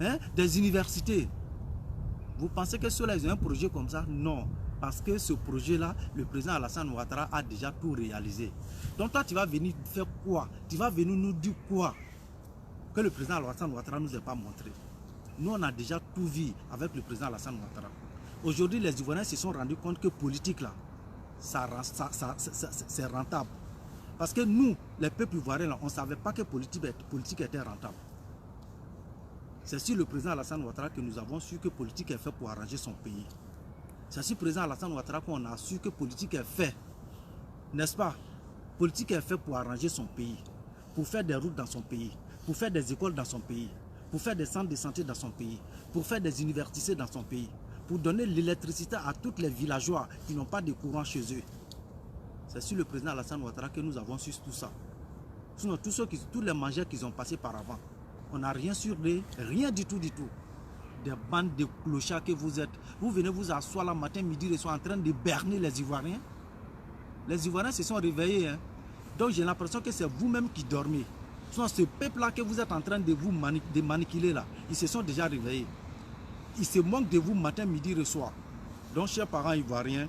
hein? Des universités. Vous pensez que ceux-là, ils ont un projet comme ça? Non. Parce que ce projet-là, le président Alassane Ouattara a déjà tout réalisé. Donc toi, tu vas venir faire quoi? Tu vas venir nous dire quoi que le président Alassane Ouattara ne nous a pas montré? Nous, on a déjà tout vu avec le président Alassane Ouattara. Aujourd'hui, les Ivoiriens se sont rendus compte que politique, là, c'est rentable. Parce que nous, les peuples ivoiriens, là, on ne savait pas que politique était rentable. C'est sur le président Alassane Ouattara que nous avons su que politique est fait pour arranger son pays. C'est sur le président Alassane Ouattara qu'on a su que politique est fait. N'est-ce pas? Politique est fait pour arranger son pays, pour faire des routes dans son pays, pour faire des écoles dans son pays, pour faire des centres de santé dans son pays, pour faire des universités dans son pays, pour donner l'électricité à tous les villageois qui n'ont pas de courant chez eux. C'est sur le président Alassane Ouattara que nous avons su tout ça. Sinon, tous les mangeurs qu'ils ont passés par avant, on n'a rien sur eux, rien du tout, du tout. Des bandes de clochards que vous êtes. Vous venez vous asseoir le matin, midi et soir en train de berner les Ivoiriens. Les Ivoiriens se sont réveillés. Hein. Donc j'ai l'impression que c'est vous-même qui dormez. Sinon, ce peuple-là que vous êtes en train de vous manipuler là, ils se sont déjà réveillés. Ils se moquent de vous matin, midi et soir. Donc, chers parents ivoiriens,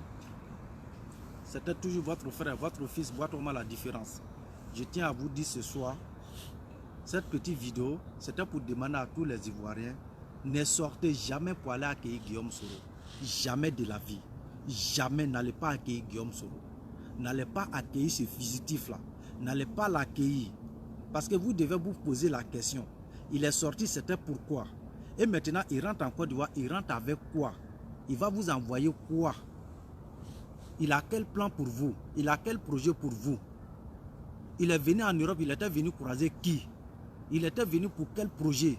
c'était toujours votre frère, votre fils, votre homme à la différence. Je tiens à vous dire ce soir, cette petite vidéo, c'était pour demander à tous les Ivoiriens, ne sortez jamais pour aller accueillir Guillaume Soro. Jamais de la vie. Jamais, n'allez pas accueillir Guillaume Soro. N'allez pas accueillir ce fugitif-là. N'allez pas l'accueillir. Parce que vous devez vous poser la question. Il est sorti, c'était pourquoi? Et maintenant, il rentre en Côte d'Ivoire, il rentre avec quoi? Il va vous envoyer quoi? Il a quel plan pour vous? Il a quel projet pour vous? Il est venu en Europe, il était venu croiser qui? Il était venu pour quel projet?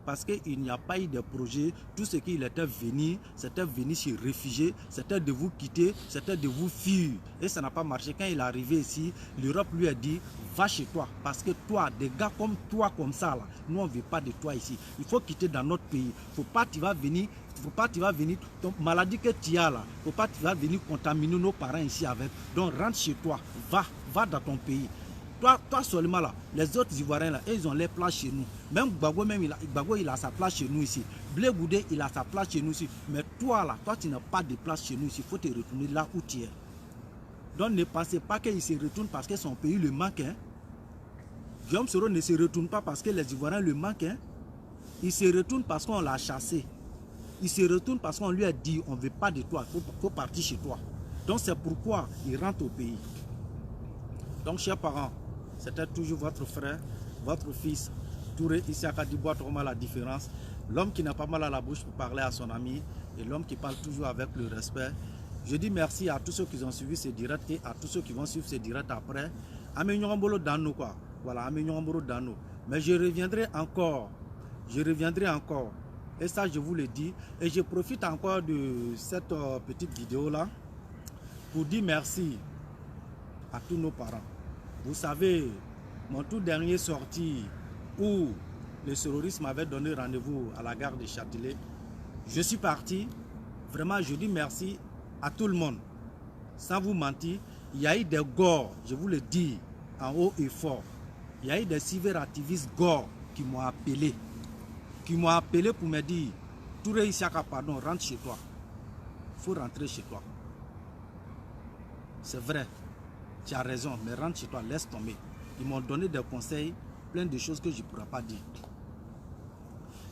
Parce qu'il n'y a pas eu de projet. Tout ce qu'il était venu, c'était venir se réfugier, c'était de vous quitter, c'était de vous fuir. Et ça n'a pas marché. Quand il est arrivé ici, l'Europe lui a dit, va chez toi. Parce que toi, des gars comme toi, comme ça, là, nous on ne veut pas de toi ici. Il faut quitter dans notre pays. Faut pas tu vas venir, ton maladie que tu as là, faut pas tu vas venir contaminer nos parents ici avec. Donc rentre chez toi, va dans ton pays. Toi seulement là, les autres Ivoiriens là, ils ont les places chez nous. Même Gbagbo, il a sa place chez nous ici. Blé Goudé, il a sa place chez nous ici. Mais toi là, toi tu n'as pas de place chez nous ici. Il faut te retourner là où tu es. Donc ne pensez pas qu'il se retourne parce que son pays le manque. Hein. Guillaume Soro ne se retourne pas parce que les Ivoiriens le manquent. Hein. Il se retourne parce qu'on l'a chassé. Il se retourne parce qu'on lui a dit, on ne veut pas de toi, il faut partir chez toi. Donc c'est pourquoi il rentre au pays. Donc chers parents, c'était toujours votre frère, votre fils, Touré Isiaka Dibois Tourma la différence. L'homme qui n'a pas mal à la bouche pour parler à son ami et l'homme qui parle toujours avec le respect. Je dis merci à tous ceux qui ont suivi ce direct et à tous ceux qui vont suivre ce direct après. Amenyongambolo Dano quoi. Voilà, Amenyongambolo Dano. Mais je reviendrai encore. Et ça, je vous le dis. Et je profite encore de cette petite vidéo là pour dire merci à tous nos parents. Vous savez, mon tout dernier sortie où le terrorisme m'avait donné rendez-vous à la gare de Châtelet, je suis parti. Vraiment, je dis merci à tout le monde. Sans vous mentir, il y a eu des gors, je vous le dis, en haut et fort. Il y a eu des cyberactivistes gors qui m'ont appelé. Pour me dire, Touré Isiaka, pardon, rentre chez toi. Il faut rentrer chez toi. C'est vrai. Tu as raison, mais rentre chez toi, laisse tomber. Ils m'ont donné des conseils, plein de choses que je ne pourrais pas dire.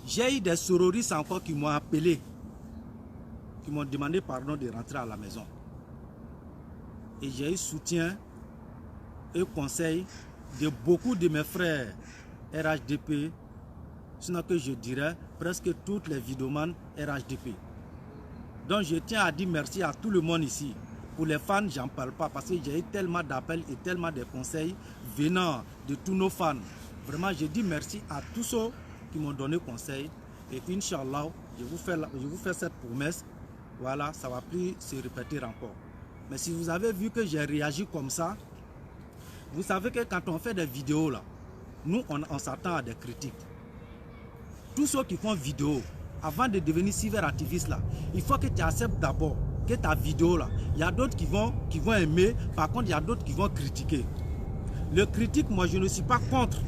J'ai eu des sororistes encore qui m'ont appelé, qui m'ont demandé pardon de rentrer à la maison. Et j'ai eu soutien et conseil de beaucoup de mes frères RHDP, sinon que je dirais presque toutes les vidéomans RHDP. Donc je tiens à dire merci à tout le monde ici. Pour les fans, j'en parle pas parce que j'ai eu tellement d'appels et tellement de conseils venant de tous nos fans. Vraiment, je dis merci à tous ceux qui m'ont donné conseil. Et Inch'Allah, je vous fais cette promesse. Voilà, ça ne va plus se répéter encore. Mais si vous avez vu que j'ai réagi comme ça, vous savez que quand on fait des vidéos là, nous on s'attend à des critiques. Tous ceux qui font vidéo, avant de devenir cyberactiviste là, il faut que tu acceptes d'abord que ta vidéo là, il y a d'autres qui vont aimer, par contre il y a d'autres qui vont critiquer. Le critique, moi je ne suis pas contre.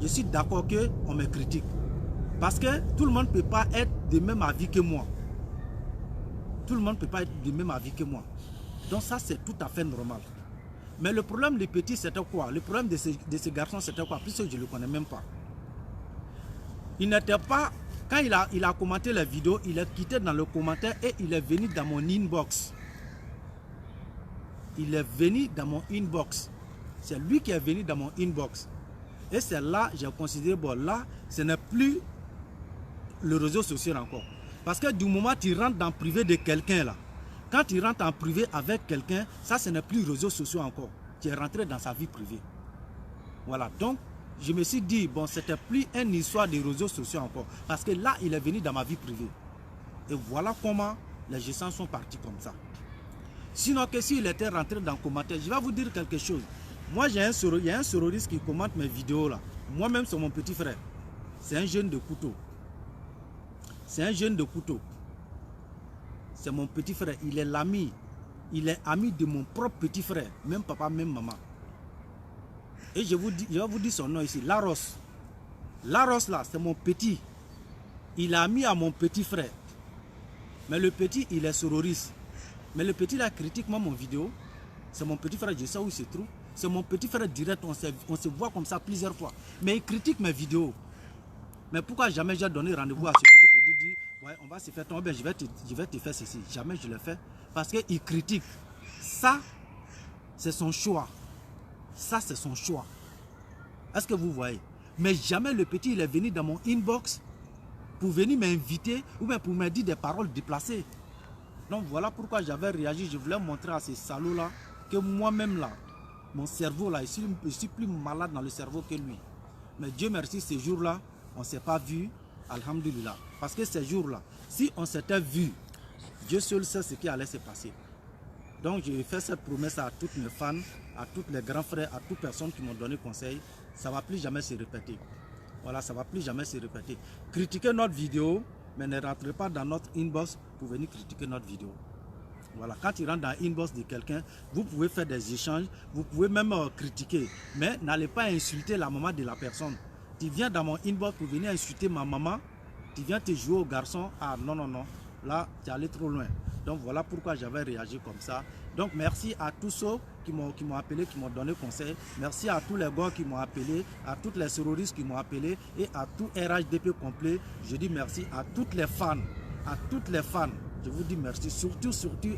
Je suis d'accord qu'on me critique. Parce que tout le monde ne peut pas être de même avis que moi. Donc ça c'est tout à fait normal. Mais le problème des petits c'était quoi? Le problème de ces garçons c'était quoi? Puisque je ne le connais même pas. Il n'était pas... Quand il a commenté la vidéo, il a quitté dans le commentaire et il est venu dans mon inbox. C'est lui qui est venu dans mon inbox. Et c'est là, j'ai considéré, bon là, ce n'est plus le réseau social encore. Parce que du moment où tu rentres dans le privé de quelqu'un là, quand tu rentres en privé avec quelqu'un, ça ce n'est plus le réseau social encore. Tu es rentré dans sa vie privée. Voilà, donc je me suis dit, bon, c'était plus une histoire de réseaux sociaux encore. Parce que là, il est venu dans ma vie privée. Et voilà comment les gestions sont partis comme ça. Sinon, que s'il était rentré dans le commentaire, je vais vous dire quelque chose. Moi, il y a un sororiste qui commente mes vidéos là. Moi-même, c'est mon petit frère. C'est un jeune de couteau. C'est mon petit frère. Il est l'ami il est ami de mon propre petit frère, même papa, même maman. Et je vais vous dire son nom ici, Laros. Laros là, c'est mon petit. Il est ami à mon petit frère. Mais le petit, il est sororiste. Mais le petit là critique moi mon vidéo. C'est mon petit frère, je sais où il se trouve. C'est mon petit frère direct, on se voit comme ça plusieurs fois. Mais il critique mes vidéos. Mais pourquoi jamais j'ai donné rendez-vous à ce petit pour dire, ouais, on va se faire tomber, je vais te faire ceci. Jamais je le fais. Parce qu'il critique. Ça, c'est son choix. Ça, c'est son choix. Est-ce que vous voyez? Mais jamais le petit, il est venu dans mon inbox pour venir m'inviter ou bien pour me dire des paroles déplacées. Donc voilà pourquoi j'avais réagi. Je voulais montrer à ces salauds-là que moi-même là, mon cerveau là, je suis plus malade dans le cerveau que lui. Mais Dieu merci, ces jours-là, on ne s'est pas vu, alhamdulillah. Parce que ces jours-là, si on s'était vu, Dieu seul sait ce qui allait se passer. Donc je fais cette promesse à toutes mes fans, à tous les grands frères, à toutes personnes qui m'ont donné conseil. Ça ne va plus jamais se répéter. Voilà, ça ne va plus jamais se répéter. Critiquez notre vidéo, mais ne rentrez pas dans notre inbox pour venir critiquer notre vidéo. Voilà, quand il rentre dans l'inbox de quelqu'un, vous pouvez faire des échanges, vous pouvez même critiquer, mais n'allez pas insulter la maman de la personne. Tu viens dans mon inbox pour venir insulter ma maman, tu viens te jouer au garçon, ah non, non, non, là, tu es allé trop loin. Donc voilà pourquoi j'avais réagi comme ça. Donc merci à tous ceux qui m'ont appelé, qui m'ont donné conseil. Merci à tous les gars qui m'ont appelé, à toutes les terroristes qui m'ont appelé et à tout RHDP complet. Je dis merci à toutes les fans, à toutes les fans. Je vous dis merci, surtout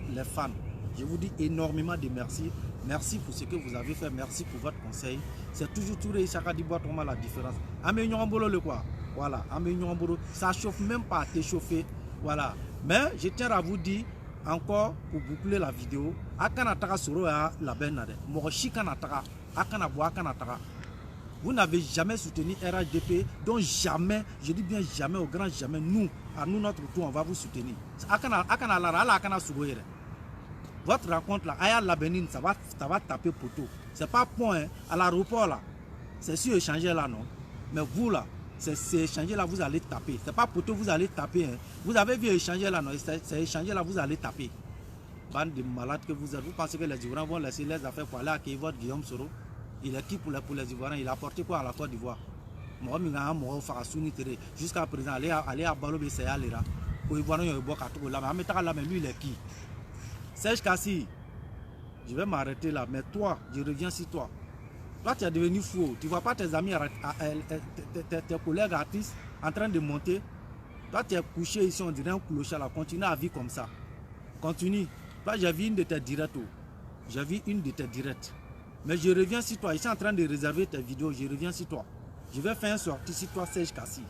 les fans. Je vous dis énormément de merci. Merci pour ce que vous avez fait, merci pour votre conseil. C'est toujours Touré Isaka Dibois Thomas la différence. Aménion le quoi? Voilà, Aménion ça chauffe même pas à t'échauffer. Voilà. Mais je tiens à vous dire encore pour boucler la vidéo. Akanataka Soro ya la benade. Moroshi Kanataka. Akanabo Akanataka. Vous n'avez jamais soutenu RHDP, donc jamais, je dis bien jamais, au grand jamais, nous, à nous notre tour, on va vous soutenir. Votre rencontre là, Aya Labenine, ça va taper poteau. C'est pas point, hein. À l'aéroport là, c'est sur échanger là, non. Mais vous là, c'est échanger là, vous allez taper. C'est pas poteau, vous allez taper. Hein. Vous avez vu échanger là, non, c'est échanger là, vous allez taper. Bande de malades que vous êtes, vous pensez que les Ivoiriens vont laisser les affaires pour aller accueillir votre Guillaume Soro? Il est qui pour les Ivoiriens? Il a apporté quoi à la Côte d'Ivoire? Jusqu'à présent, aller à Balobe, c'est à l'Ira. Pour les Ivoiriens, il y a beaucoup de là, mais lui, il est qui? Serge Kassi, je vais m'arrêter là, mais toi, je reviens sur toi. Toi, tu es devenu fou. Tu ne vois pas tes amis, tes collègues artistes en train de monter. Toi, tu es couché ici, on dirait un clochard là. Continue à vivre comme ça. Continue. Toi, j'ai vu une de tes directs. J'ai vu une de tes directs. Mais je reviens sur toi. Je suis en train de réserver tes vidéos. Je reviens sur toi. Je vais faire une sortie sur toi, Serge Kassi.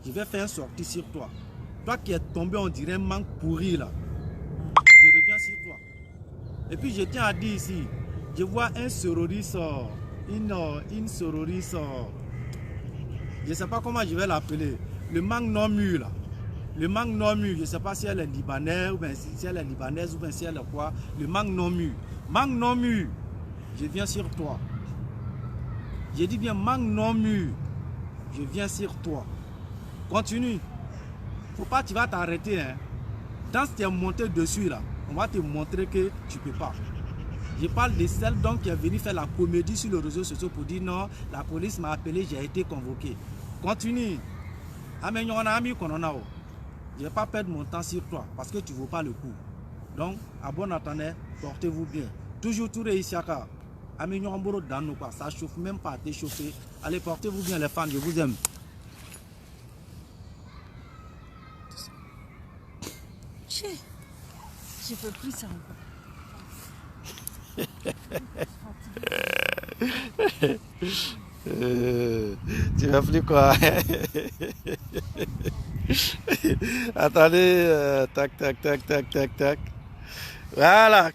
Je vais faire une sortie sur toi. Toi qui es tombé, on dirait un manque pourri là. Je reviens sur toi. Et puis je tiens à dire ici, je vois un sororiste, une sororiste, je ne sais pas comment je vais l'appeler, le manque non mûr là. Le manque non mûr, je ne sais pas si elle est libanaise ou bien si elle est libanaise ou bien si elle est quoi. Le manque non mûr. Manque non mûr. Je viens sur toi. J'ai dit bien manque non mûr. Je viens sur toi. Continue. Faut pas, tu vas t'arrêter. Hein. Dans ce qui est monté dessus là, on va te montrer que tu ne peux pas. Je parle de celle donc qui est venue faire la comédie sur les réseaux sociaux pour dire non, la police m'a appelé, j'ai été convoqué. Continue. Je ne vais pas perdre mon temps sur toi parce que tu ne vaux pas le coup. Donc, à bon entendeur, portez-vous bien. Toujours Touré Isaka. Ça chauffe même pas à t'échauffer. Allez, portez-vous bien les fans, je vous aime. Je peux plus ça encore. Tu vas plus quoi? Attendez, tac, tac, tac, tac, tac, tac. Voilà.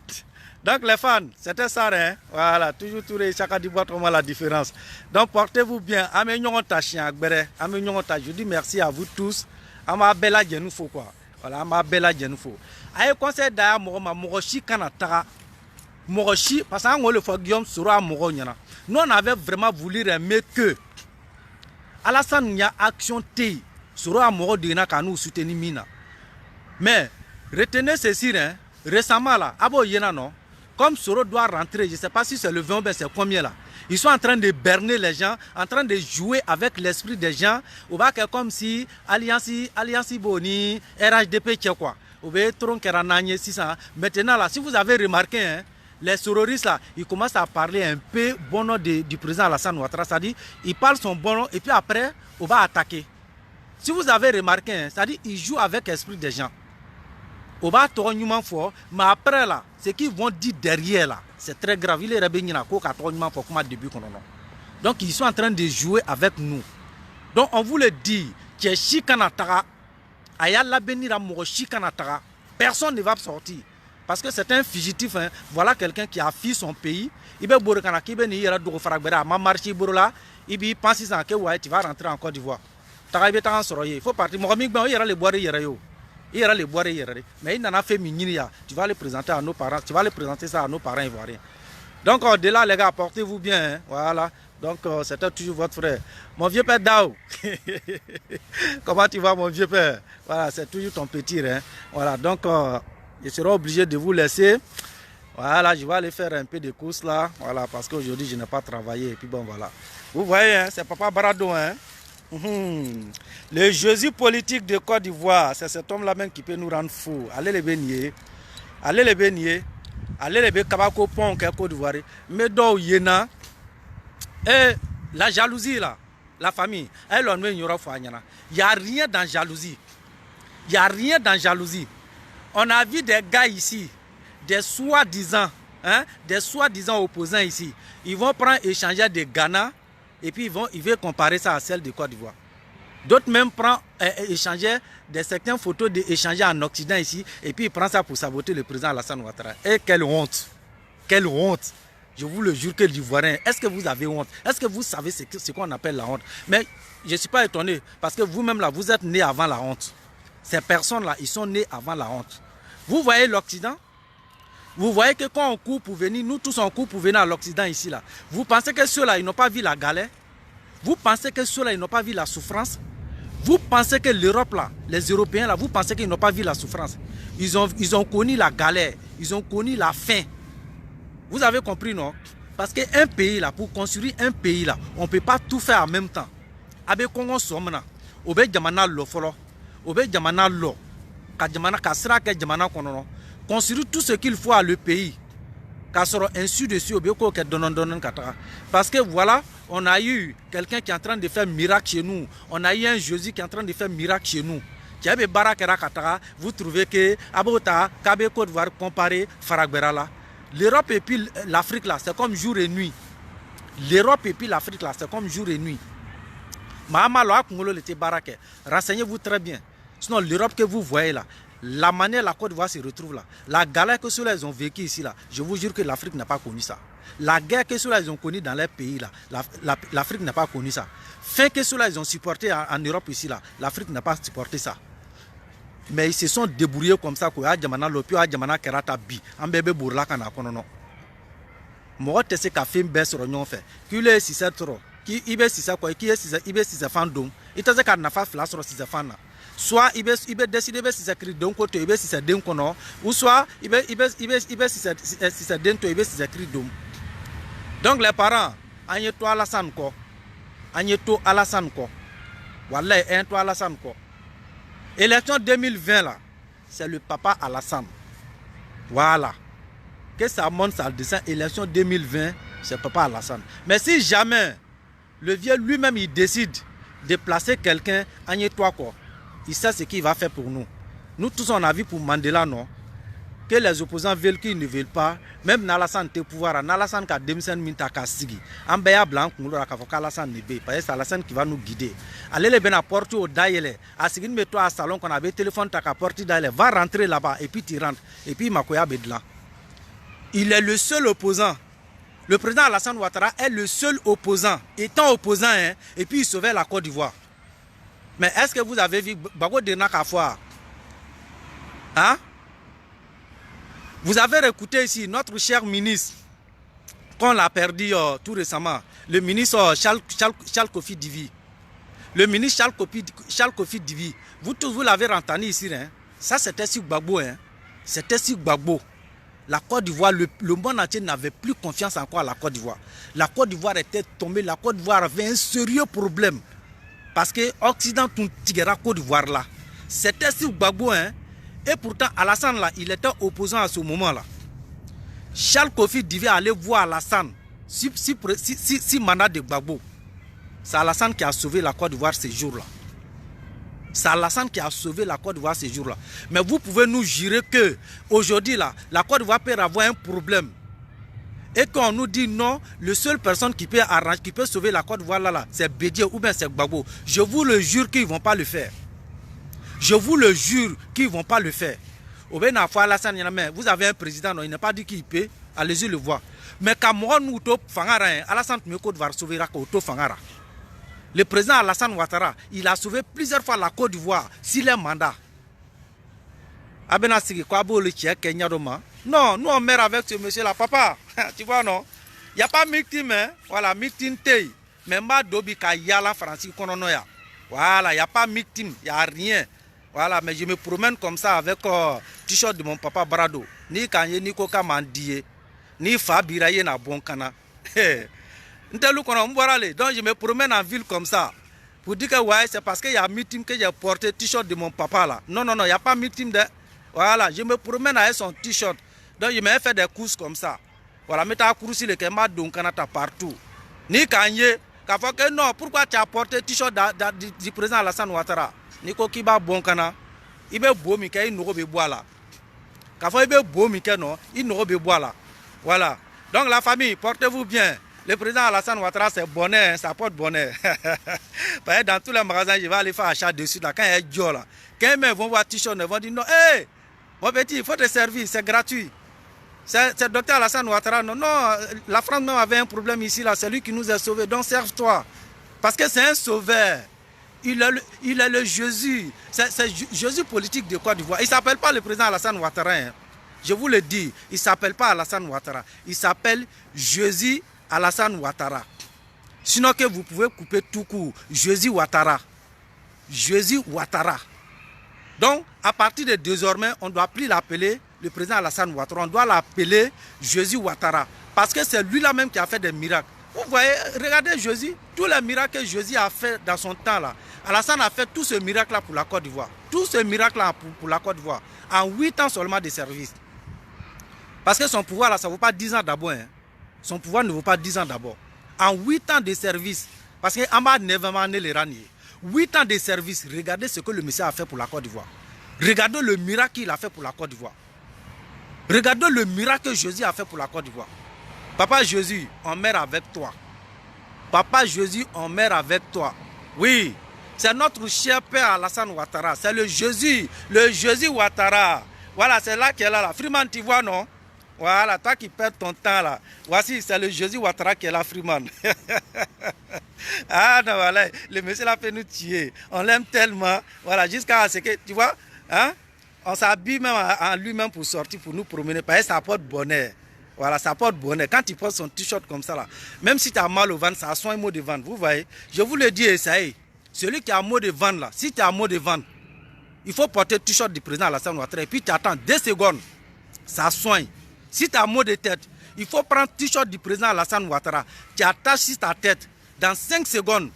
Donc les fans, c'était ça, hein? Voilà, toujours Touré, chacun dit comment la différence. Donc portez-vous bien. Je dis merci à vous tous. Ama bella genufo quoi. Voilà, ama bella genufo. Aye conseil d'ailleurs Moroshi Kanatara. Moroshi, parce qu'on le fait Guillaume Soro Moro nyana. Nous on avait vraiment voulu aimer que Alassane n'y a action T. Soro Moro dina ka nous soutenir mina. Mais retenez ceci, hein? récemment là, Abo Yena non, comme Soro doit rentrer, je ne sais pas si c'est le 20 ou c'est combien là. Ils sont en train de berner les gens, en train de jouer avec l'esprit des gens. Ou bien comme si Alliance Boni, RHDP, quoi. Ou bien Tronkerananye 600. Maintenant là, si vous avez remarqué, hein, les terroristes là, ils commencent à parler un peu bon nom du président Alassane Ouattara. C'est-à-dire, ils parlent son bon nom et puis après, on va attaquer. Si vous avez remarqué, hein, c'est-à-dire, ils jouent avec l'esprit des gens. On va tourner fort, mais après là, ce qu'ils vont dire derrière là, c'est très grave. Il est rébéni là, quoi, fort comme début qu'on a. Donc ils sont en train de jouer avec nous. Donc on vous le dit, que Chikanatara, Ayala Benira Moro Chikanatara, personne ne va sortir. Parce que c'est un fugitif, hein. Voilà quelqu'un qui a fui son pays. Il va bourré qui ben ira do fragbera, ma marché bourla, il pense que ouais, tu vas rentrer en Côte d'Ivoire. Il faut partir. Mon ami, il ira les boire, il ira les boire, mais il n'en a fait miniria. Tu vas les présenter à nos parents, tu vas les présenter ça à nos parents ivoiriens. Donc de là, les gars, portez-vous bien, hein. Voilà. Donc c'était toujours votre frère. Mon vieux père Dao. Comment tu vas, mon vieux père? Voilà, c'est toujours ton petit, hein. Voilà, donc je serai obligé de vous laisser. Voilà, je vais aller faire un peu de courses là. Voilà, parce qu'aujourd'hui, je n'ai pas travaillé. Et puis bon, voilà. Vous voyez, hein, c'est Papa Barado, hein. Le Jésus politique de Côte d'Ivoire, c'est cet homme-là même qui peut nous rendre fous. Allez les bénier. Allez les bénier. Allez les bénier. Kabako Pont, Côte d'Ivoire. Mais donc, Yéna. Et la jalousie là, la famille, il n'y a rien dans jalousie. Il n'y a rien dans jalousie. On a vu des gars ici, des soi-disant, hein, des soi-disant opposants ici. Ils vont prendre échanger de Ghana et puis ils veulent comparer ça à celle de Côte d'Ivoire. D'autres même prennent échanger des certaines photos d'échanger en Occident ici et puis ils prennent ça pour saboter le président Alassane Ouattara. Et quelle honte! Quelle honte! Je vous le jure que l'Ivoirien, est-ce que vous avez honte? Est-ce que vous savez ce qu'on appelle la honte? Mais je ne suis pas étonné parce que vous-même là, vous êtes nés avant la honte. Ces personnes-là, ils sont nés avant la honte. Vous voyez l'Occident? Vous voyez que quand on court pour venir, nous tous on court pour venir à l'Occident ici là. Vous pensez que ceux-là, ils n'ont pas vu la galère? Vous pensez que ceux-là, ils n'ont pas vu la souffrance? Vous pensez que l'Europe là, les Européens là, vous pensez qu'ils n'ont pas vu la souffrance? Ils ont connu la galère, ils ont connu la faim. Vous avez compris, non? Parce qu'un pays là, pour construire un pays là, on ne peut pas tout faire en même temps. Avec Congo Somna, Obe Jamana Lo Folo, Obe Jamana Lo, Kajamana Kasra Kajamana Konono, construire tout ce qu'il faut à le pays. Kasoro ainsi de suite, Obeko Kedonon Katara. Parce que voilà, on a eu quelqu'un qui est en train de faire miracle chez nous. On a eu un Jésus qui est en train de faire miracle chez nous. Qui avait Barakera Katara, vous trouvez que Abota, Kabe Côte d'Ivoire comparé Faragbera là. L'Europe et puis l'Afrique là, c'est comme jour et nuit. L'Europe et puis l'Afrique là, c'est comme jour et nuit. Renseignez-vous très bien. Sinon, l'Europe que vous voyez là, la manière la Côte d'Ivoire se retrouve là, la galère que ceux-là ont vécu ici là, je vous jure que l'Afrique n'a pas connu ça. La guerre que ceux-là ont connue dans les pays là, l'Afrique n'a pas connu ça. Fin que ceux-là ont supporté en Europe ici là, l'Afrique n'a pas supporté ça. Mais ils se sont débrouillés comme ça. Moi, je sais qu'à faire une baisse sur l'union fait. Qui est si c'est trop. Qui est si c'est quoi. Qui est si c'est fandom. Il t'a dit qu'il n'a pas flash sur si c'est fan. Soit il va décider si c'est écrit d'un côté, il va si c'est d'un côté. Ou soit il va si c'est d'un côté, il va si c'est écrit d'un. Donc les parents, agneto Alassane ko. Agneto Alassane ko. Wallahi, agneto Alassane ko. Élection 2020 là, c'est le papa Alassane. Voilà. Que ça monte, ça descend. Élection 2020, c'est papa Alassane. Mais si jamais le vieux lui-même il décide de placer quelqu'un, toi quoi, il sait ce qu'il va faire pour nous. Nous tous on a vu pour Mandela non. Que les opposants veulent qu'ils ne veulent pas, même Nalassane te pouvoir, Nalassane qui a démissionné minta kasigi, Ambeya blanc, Moulora Kavoka Alassane ne paye, parce que c'est Alassane qui va nous guider. Allez les ben à porter au daïle, à ce qu'il met toi à salon qu'on avait téléphone ta porter daïle, va rentrer là-bas et puis tu rentres, et puis Makoya Bedla. Il est le seul opposant. Le président Alassane Ouattara est le seul opposant, étant opposant, hein, et puis il sauvait la Côte d'Ivoire. Mais est-ce que vous avez vu Bago Dena Kafoa? Hein? Vous avez écouté ici notre cher ministre, qu'on l'a perdu tout récemment, le ministre Charles Kofi Divi. Le ministre Charles Kofi Divi, vous tous vous l'avez entendu ici, hein? Ça c'était sur Gbagbo. Hein? c'était sur Gbagbo. La Côte d'Ivoire, le monde entier n'avait plus confiance encore à la Côte d'Ivoire. La Côte d'Ivoire était tombée, la Côte d'Ivoire avait un sérieux problème. Parce que l'Occident, tout la Côte d'Ivoire là, c'était sur Gbagbo. Hein? Et pourtant, Alassane là, il était opposant à ce moment-là. Charles Kofi devait aller voir Alassane, si mandat de Gbagbo. C'est Alassane qui a sauvé la Côte d'Ivoire ces jours-là. C'est Alassane qui a sauvé la Côte d'Ivoire ces jours-là. Mais vous pouvez nous jurer que aujourd'hui là, la Côte d'Ivoire peut avoir un problème. Et qu'on nous dit non, la seule personne qui peut arranger, qui peut sauver la Côte d'Ivoire là, c'est Bédié ou bien c'est Gbagbo. Je vous le jure qu'ils ne vont pas le faire. Je vous le jure qu'ils ne vont pas le faire. Vous avez un président, non, il n'a pas dit qu'il peut, allez-y le voir. Mais quand moi nous Alassane va sauver la Côte d'Ivoire. Le président Alassane Ouattara, il a sauvé plusieurs fois la Côte d'Ivoire s'il est mandat. Non, nous on meurt avec ce monsieur-là. Papa, tu vois non? Il n'y a pas de victime, hein? Voilà, victime tey. Mais ma dobi ka yala Francis Kononoya. Voilà, il n'y a pas de victime, il n'y a rien. Voilà, mais je me promène comme ça avec t-shirt de mon papa Brado. Ni Kanye, ni Koka Mandie, ni Fabiraye na Bonkana. Donc je me promène en ville comme ça. Pour dire que ouais, c'est parce qu'il y a un meeting que j'ai porté t-shirt de mon papa là. Non, non, non, il n'y a pas de meeting de... Voilà, je me promène avec son t-shirt. Donc je me fais des courses comme ça. Voilà, mais tu as couru sur le Kema Donkanata partout. Ni Kanye, que non, pourquoi tu as porté t-shirt du président Alassane Ouattara? Niko Kiba Bonkana, il est beau, mais il ne boit là. Quand il est beau, mais il ne boit là. Voilà. Donc la famille, portez-vous bien. Le président Alassane Ouattara, c'est bonnet, hein, ça porte bonnet. Dans tous les magasins, je vais aller faire achat dessus. Là, quand il y a Dieu, là, quand ils vont voir t-shirt, ils vont dire non, hé, hey, mon petit, il faut te servir, c'est gratuit. C'est le docteur Alassane Ouattara. Non, non, la France même avait un problème ici, là, c'est lui qui nous a sauvés. Donc serve-toi. Parce que c'est un sauveur. Il est le Jésus. C'est Jésus politique de Côte d'Ivoire. Il ne s'appelle pas le président Alassane Ouattara. Hein. Je vous le dis, il ne s'appelle pas Alassane Ouattara. Il s'appelle Jésus Alassane Ouattara. Sinon que vous pouvez couper tout court. Jésus Ouattara. Jésus Ouattara. Donc, à partir de désormais, on ne doit plus l'appeler le président Alassane Ouattara. On doit l'appeler Jésus Ouattara. Parce que c'est lui-là même qui a fait des miracles. Vous voyez, regardez Jésus, tous les miracles que Jésus a fait dans son temps là. Alassane a fait tout ce miracle-là pour la Côte d'Ivoire. Tout ce miracle-là pour la Côte d'Ivoire. En 8 ans seulement de service. Parce que son pouvoir là, ça ne vaut pas 10 ans d'abord. Hein. Son pouvoir ne vaut pas 10 ans d'abord. En 8 ans de service, parce que Amad Nevama ne les ranier. 8 ans de service, regardez ce que le monsieur a fait pour la Côte d'Ivoire. Regardez le miracle qu'il a fait pour la Côte d'Ivoire. Regardez le miracle que Jésus a fait pour la Côte d'Ivoire. Papa Jésus, on meurt avec toi. Papa Jésus, on meurt avec toi. Oui, c'est notre cher père Alassane Ouattara. C'est le Jésus Ouattara. Voilà, c'est là qu'elle est là. Freeman, tu vois, non? Voilà, toi qui perds ton temps là. Voici, c'est le Jésus Ouattara qui est là, Freeman. Ah non, voilà, le monsieur l'a fait nous tuer. On l'aime tellement. Voilà, jusqu'à ce que, tu vois, hein? On s'habille même en lui-même pour sortir, pour nous promener. Parce que ça porte bonheur. Voilà, ça porte bonheur. Quand tu portes son t-shirt comme ça là, même si tu as mal au ventre, ça a soin mot de ventre. Vous voyez, je vous le dis, et ça y est. Celui qui a mot de ventre là, si tu as mot de ventre, il faut porter le t-shirt du président Alassane Ouattara. Et puis tu attends 2 secondes. Ça soigne. Si tu as mot de tête, il faut prendre le t-shirt du président Alassane Ouattara. Tu attaches sur ta tête. Dans 5 secondes,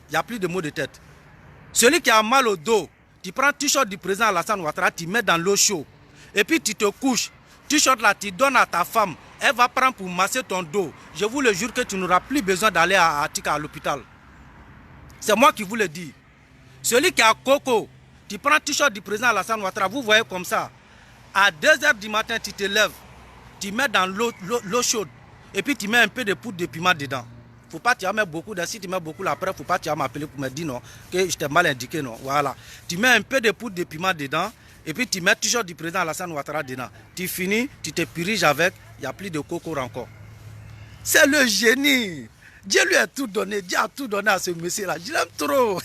il n'y a plus de mot de tête. Celui qui a mal au dos, tu prends le t-shirt du président Alassane Ouattara, tu mets dans l'eau chaude. Et puis tu te couches. T-shirt là, tu donnes à ta femme. Elle va prendre pour masser ton dos. Je vous le jure que tu n'auras plus besoin d'aller à l'hôpital. C'est moi qui vous le dis. Celui qui a coco, tu prends le t-shirt du président Alassane Ouattara, vous voyez comme ça. À 2 h du matin, tu te lèves. Tu mets dans l'eau chaude. Et puis tu mets un peu de poudre de piment dedans. Faut pas tu mettre beaucoup. Si tu mets beaucoup là, après, faut pas tu m'appeler pour me dire non, que je t'ai mal indiqué non. Voilà. Tu mets un peu de poudre de piment dedans. Et puis tu mets toujours du président Alassane Ouattara dedans. Tu finis, tu te puriges avec, il n'y a plus de coco encore. C'est le génie. Dieu lui a tout donné. Dieu a tout donné à ce monsieur-là. Je l'aime trop.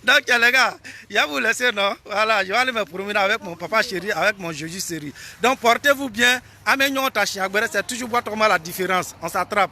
Donc les gars, je vais vous laisser, non? Voilà, je vais aller me promener avec mon papa chéri, avec mon Jésus chéri. Donc portez-vous bien. Améliorons ta chien. C'est toujours boire la différence. On s'attrape.